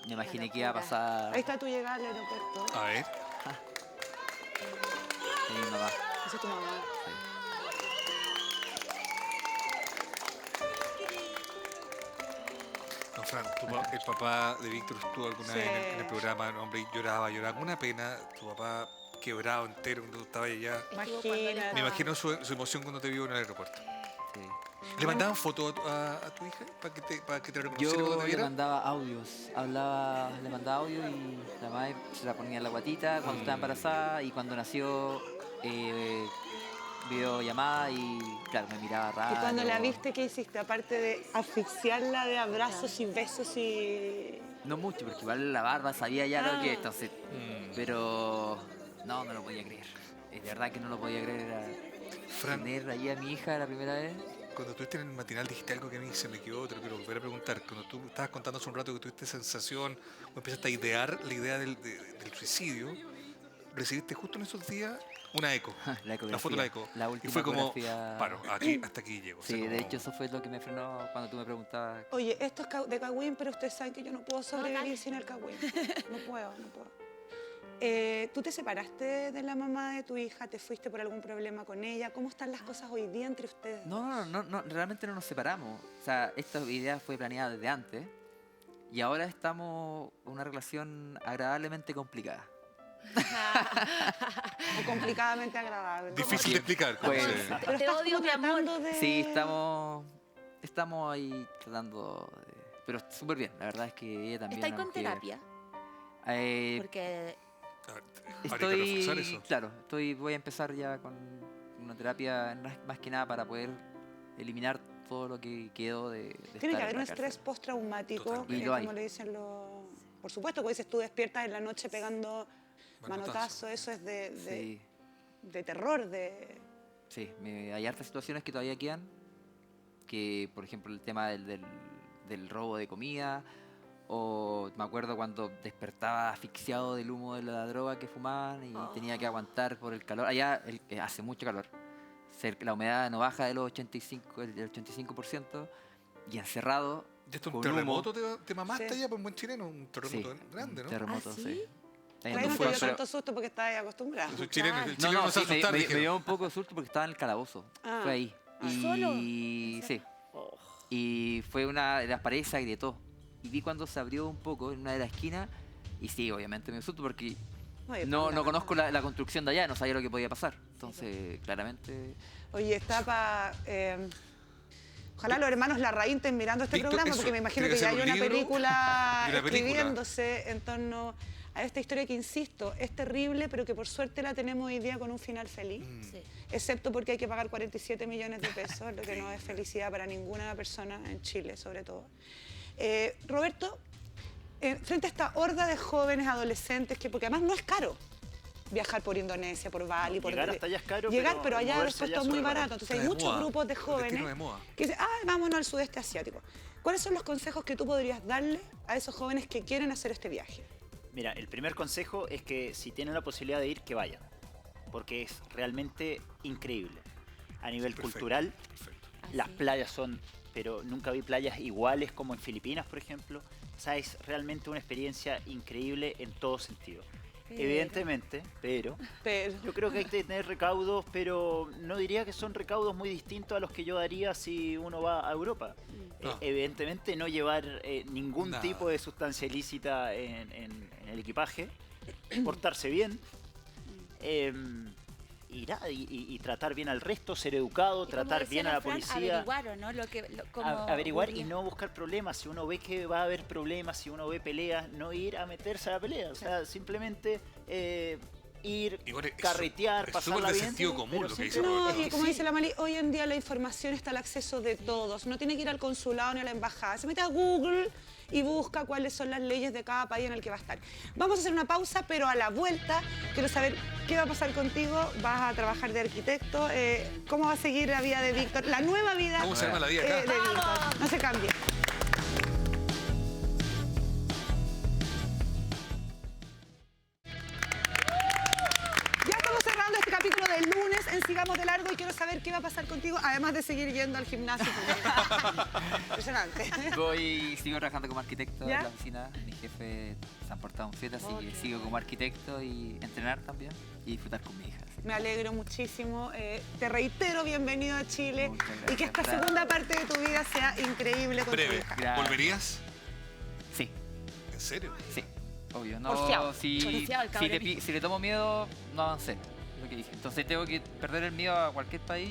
[SPEAKER 2] me imaginé que iba a pasar...
[SPEAKER 1] Ahí está tu llegada al aeropuerto.
[SPEAKER 3] A ver.
[SPEAKER 2] Mi mamá.
[SPEAKER 1] Esa es tu mamá.
[SPEAKER 2] Sí.
[SPEAKER 3] No, Fran, el papá de Víctor estuvo alguna vez en el programa, hombre, y lloraba con una pena. Tu papá quebrado entero cuando tú estabas allá.
[SPEAKER 1] Imagínate.
[SPEAKER 3] Me imagino su emoción cuando te vio en el aeropuerto.
[SPEAKER 2] Sí.
[SPEAKER 3] ¿Le mandaban fotos a tu hija para que te reconociera cuando te
[SPEAKER 2] Yo
[SPEAKER 3] viera?
[SPEAKER 2] le mandaba audios, le mandaba audio y la madre se la ponía en la guatita cuando estaba embarazada y cuando nació videollamada y claro, me miraba raro.
[SPEAKER 1] Y cuando la viste, ¿qué hiciste? Aparte de asfixiarla de abrazos y besos y...
[SPEAKER 2] No mucho, porque igual la barba sabía ya lo que entonces, pero no lo podía creer. De verdad que no lo podía creer. Era
[SPEAKER 3] Fran,
[SPEAKER 2] tener ahí a mi hija la primera vez.
[SPEAKER 3] cuando estuviste en el matinal dijiste algo que a mí se me quedó, te lo quiero volver a preguntar. Cuando tú estabas contando hace un rato que tuviste sensación, o empezaste a idear la idea del suicidio, recibiste justo en esos días una eco, la foto de la eco.
[SPEAKER 2] La última
[SPEAKER 3] y fue como,
[SPEAKER 2] ecografía.
[SPEAKER 3] paro, hasta aquí llego.
[SPEAKER 2] Sí,
[SPEAKER 3] o sea,
[SPEAKER 2] de
[SPEAKER 3] como...
[SPEAKER 2] hecho eso fue lo que me frenó cuando tú me preguntabas.
[SPEAKER 1] Oye, esto es de Cagüín, pero ustedes saben que yo no puedo sobrevivir
[SPEAKER 4] dale.
[SPEAKER 1] sin el Cagüín. No puedo. ¿Tú te separaste de la mamá de tu hija? ¿Te fuiste por algún problema con ella? ¿Cómo están las cosas hoy día entre ustedes?
[SPEAKER 2] No, realmente no nos separamos. O sea, esta idea fue planeada desde antes y ahora estamos en una relación agradablemente complicada.
[SPEAKER 1] O complicadamente agradable.
[SPEAKER 3] Difícil de explicar.
[SPEAKER 2] Pues,
[SPEAKER 1] Pero
[SPEAKER 4] Te
[SPEAKER 1] estás
[SPEAKER 4] odio,
[SPEAKER 1] como
[SPEAKER 4] mi amor.
[SPEAKER 1] tratando de...
[SPEAKER 2] Sí, estamos ahí tratando de... Pero súper bien, la verdad es que ella también...
[SPEAKER 4] ¿Estáis con
[SPEAKER 2] aunque,
[SPEAKER 4] terapia? Porque
[SPEAKER 3] Habría que reforzar eso.
[SPEAKER 2] Claro, voy a empezar ya con una terapia más que nada para poder eliminar todo lo que quedó de
[SPEAKER 1] Tiene
[SPEAKER 2] estar
[SPEAKER 1] que haber
[SPEAKER 2] en
[SPEAKER 1] un
[SPEAKER 2] la
[SPEAKER 1] estrés
[SPEAKER 2] cárcel.
[SPEAKER 1] postraumático,
[SPEAKER 3] Totalmente.
[SPEAKER 2] Y lo hay.
[SPEAKER 1] como le dicen los... Por supuesto, como dices tú, despiertas en la noche pegando manotazo, eso es
[SPEAKER 2] Sí,
[SPEAKER 1] de terror, de...
[SPEAKER 2] sí, hay hartas situaciones que todavía quedan, que por ejemplo el tema del robo de comida, o me acuerdo cuando despertaba asfixiado del humo de la droga que fumaban y tenía que aguantar por el calor. Allá hace mucho calor, la humedad no baja del 85% y encerrado.
[SPEAKER 3] ¿Y esto
[SPEAKER 2] con
[SPEAKER 3] un terremoto te mamaste
[SPEAKER 1] Sí.
[SPEAKER 3] allá por un buen chileno? Un terremoto grande, ¿no?
[SPEAKER 2] Un terremoto,
[SPEAKER 4] ¿Ah, sí?
[SPEAKER 2] sí.
[SPEAKER 1] Ahí no te dio tanto susto porque estabas acostumbrado.
[SPEAKER 3] El chileno
[SPEAKER 2] No,
[SPEAKER 3] no se
[SPEAKER 2] sí,
[SPEAKER 3] asusta,
[SPEAKER 2] me
[SPEAKER 3] dijeron.
[SPEAKER 2] dio un poco de susto porque estaba en el calabozo. Fue ahí.
[SPEAKER 4] ¿Solo?
[SPEAKER 2] Sí. Y fue una de las paredes se agrietó. Y vi cuando se abrió un poco en una de las esquinas. Y sí, obviamente me dio susto porque no conozco la construcción de allá, no sabía lo que podía pasar. Entonces, claramente...
[SPEAKER 1] Oye, está para... ojalá los hermanos Larraín estén mirando este
[SPEAKER 3] Víctor,
[SPEAKER 1] programa,
[SPEAKER 3] eso,
[SPEAKER 1] porque me imagino
[SPEAKER 3] tiene
[SPEAKER 1] que
[SPEAKER 3] que
[SPEAKER 1] ya
[SPEAKER 3] ser
[SPEAKER 1] hay
[SPEAKER 3] un
[SPEAKER 1] una
[SPEAKER 3] libro
[SPEAKER 1] película
[SPEAKER 3] y una película.
[SPEAKER 1] escribiéndose en torno a esta historia que, insisto, es terrible, pero que por suerte la tenemos hoy día con un final feliz.
[SPEAKER 4] Sí.
[SPEAKER 1] Excepto porque hay que pagar 47 millones de pesos, lo que no es felicidad para ninguna persona en Chile, sobre todo. Roberto, frente a esta horda de jóvenes, adolescentes, porque además no es caro viajar por Indonesia, por Bali.
[SPEAKER 5] Llegar hasta allá es caro,
[SPEAKER 1] pero allá
[SPEAKER 5] moverse
[SPEAKER 1] es
[SPEAKER 5] allá
[SPEAKER 1] muy
[SPEAKER 5] es
[SPEAKER 1] barato. Entonces hay
[SPEAKER 3] de
[SPEAKER 1] muchos
[SPEAKER 3] moda,
[SPEAKER 1] grupos de
[SPEAKER 3] un
[SPEAKER 1] jóvenes
[SPEAKER 3] destino de moda.
[SPEAKER 1] que dicen, vámonos al sudeste asiático. ¿Cuáles son los consejos que tú podrías darle a esos jóvenes que quieren hacer este viaje?
[SPEAKER 5] Mira, el primer consejo es que si tienen la posibilidad de ir, que vayan. Porque es realmente increíble. A nivel
[SPEAKER 3] Perfecto,
[SPEAKER 5] cultural,
[SPEAKER 3] perfecto.
[SPEAKER 5] las playas son... Pero nunca vi playas iguales como en Filipinas, por ejemplo. O sea, es realmente una experiencia increíble en todo sentido. Evidentemente, pero yo creo que hay que tener recaudos, pero no diría que son recaudos muy distintos a los que yo daría si uno va a Europa.
[SPEAKER 3] No.
[SPEAKER 5] Evidentemente no llevar ningún
[SPEAKER 3] Nada.
[SPEAKER 5] tipo de sustancia ilícita en el equipaje, portarse bien, y tratar bien al resto, ser educado, tratar bien a la policía.
[SPEAKER 4] Averiguar, ¿o no?
[SPEAKER 5] Averiguar y no buscar problemas. Si uno ve que va a haber problemas, si uno ve peleas, no ir a meterse a la pelea. O sea, simplemente ir,
[SPEAKER 3] Y bueno,
[SPEAKER 5] carretear,
[SPEAKER 3] es
[SPEAKER 5] pasarla
[SPEAKER 3] súper de
[SPEAKER 5] bien.
[SPEAKER 3] sentido común
[SPEAKER 5] pero
[SPEAKER 3] lo que dice
[SPEAKER 5] siempre-
[SPEAKER 1] No,
[SPEAKER 3] Roberto.
[SPEAKER 1] y como dice la Mali, hoy en día la información está al acceso de todos. No tiene que ir al consulado ni a la embajada. Se mete a Google y busca cuáles son las leyes de cada país en el que va a estar. Vamos a hacer una pausa, pero a la vuelta quiero saber qué va a pasar contigo. Vas a trabajar de arquitecto. ¿Cómo va a seguir la vida de Víctor? La nueva vida
[SPEAKER 3] ¿Cómo se llama la vida
[SPEAKER 1] de
[SPEAKER 3] acá?
[SPEAKER 1] Víctor. No se cambie. Ya estamos cerrando este capítulo del lunes en Sigamos de Largo y quiero saber qué va a pasar contigo, además de seguir yendo al gimnasio. Impresionante.
[SPEAKER 2] Sigo trabajando como arquitecto
[SPEAKER 1] ¿Ya?
[SPEAKER 2] en la oficina. Mi jefe se ha portado un 7, así que
[SPEAKER 1] Ok.
[SPEAKER 2] sigo como arquitecto y entrenar también y disfrutar con mi hija. así.
[SPEAKER 1] Me alegro muchísimo. Te reitero, bienvenido a Chile.
[SPEAKER 2] Muchas
[SPEAKER 1] Y que esta
[SPEAKER 2] gracias.
[SPEAKER 1] segunda parte de tu vida sea increíble con tu
[SPEAKER 3] Breve.
[SPEAKER 1] hija.
[SPEAKER 2] Gracias.
[SPEAKER 3] ¿Volverías?
[SPEAKER 2] Sí,
[SPEAKER 3] ¿En serio?
[SPEAKER 2] sí, obvio.
[SPEAKER 1] Porfiado.
[SPEAKER 2] No, si
[SPEAKER 4] Porfiado el cabrón.
[SPEAKER 2] si le tomo miedo, no avancé. Lo que dije. Entonces tengo que perder el miedo a cualquier país.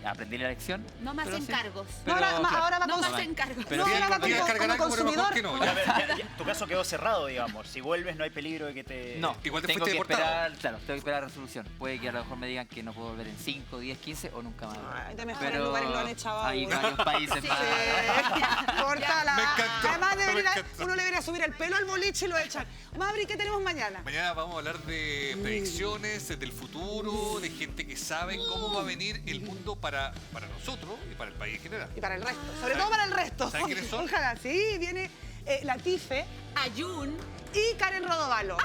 [SPEAKER 2] Aprendí la lección.
[SPEAKER 4] No más
[SPEAKER 2] pero sí.
[SPEAKER 4] encargos.
[SPEAKER 2] Pero,
[SPEAKER 1] ahora va
[SPEAKER 4] No
[SPEAKER 1] con-
[SPEAKER 4] más encargos.
[SPEAKER 2] Pero
[SPEAKER 1] no,
[SPEAKER 2] sí,
[SPEAKER 1] ahora va
[SPEAKER 3] ¿Podrías
[SPEAKER 1] como,
[SPEAKER 3] cargar
[SPEAKER 1] como
[SPEAKER 3] algo, pero mejor
[SPEAKER 1] consumidor.
[SPEAKER 3] que no?
[SPEAKER 5] A ver, tu caso quedó cerrado, digamos. Si vuelves no hay peligro de que te...
[SPEAKER 2] No,
[SPEAKER 3] Igual te
[SPEAKER 2] tengo
[SPEAKER 3] fuiste
[SPEAKER 2] que
[SPEAKER 3] deportado.
[SPEAKER 2] esperar, claro, tengo que esperar la resolución. Puede que a lo mejor me digan que no puedo volver en 5, 10, 15 o nunca más.
[SPEAKER 1] Ay, de mejores lugares lo han echado a
[SPEAKER 2] hay
[SPEAKER 1] uno.
[SPEAKER 2] varios países
[SPEAKER 4] Sí.
[SPEAKER 2] más.
[SPEAKER 1] Córtala.
[SPEAKER 3] Me encantó,
[SPEAKER 1] Además,
[SPEAKER 3] me encantó.
[SPEAKER 1] uno le viene a subir el pelo al boliche y lo echan. Mabri, ¿qué tenemos mañana?
[SPEAKER 3] Mañana vamos a hablar de predicciones del futuro, de gente que sabe cómo va a venir el mundo para nosotros y para el país en general.
[SPEAKER 1] Y para el resto. Sobre todo para el resto.
[SPEAKER 3] ¿Saben quiénes son?
[SPEAKER 1] Ojalá, sí. Viene Latife
[SPEAKER 4] Ayun.
[SPEAKER 1] y Karen Rodovalo.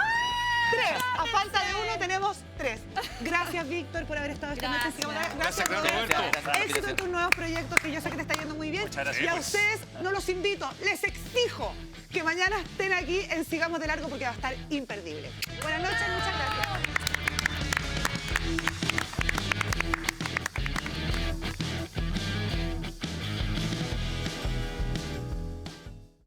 [SPEAKER 1] 3. A falta de uno tenemos 3. Gracias, Víctor, por haber estado esta noche.
[SPEAKER 4] Gracias.
[SPEAKER 3] Gracias,
[SPEAKER 1] Roberto.
[SPEAKER 3] Roberto.
[SPEAKER 1] Éxito en tus nuevos proyectos, que yo sé que te está yendo muy bien.
[SPEAKER 5] Muchas gracias.
[SPEAKER 1] Y a
[SPEAKER 3] Pues.
[SPEAKER 1] ustedes no los invito, les exijo que mañana estén aquí en Sigamos de Largo porque va a estar imperdible. Buenas noches, muchas gracias.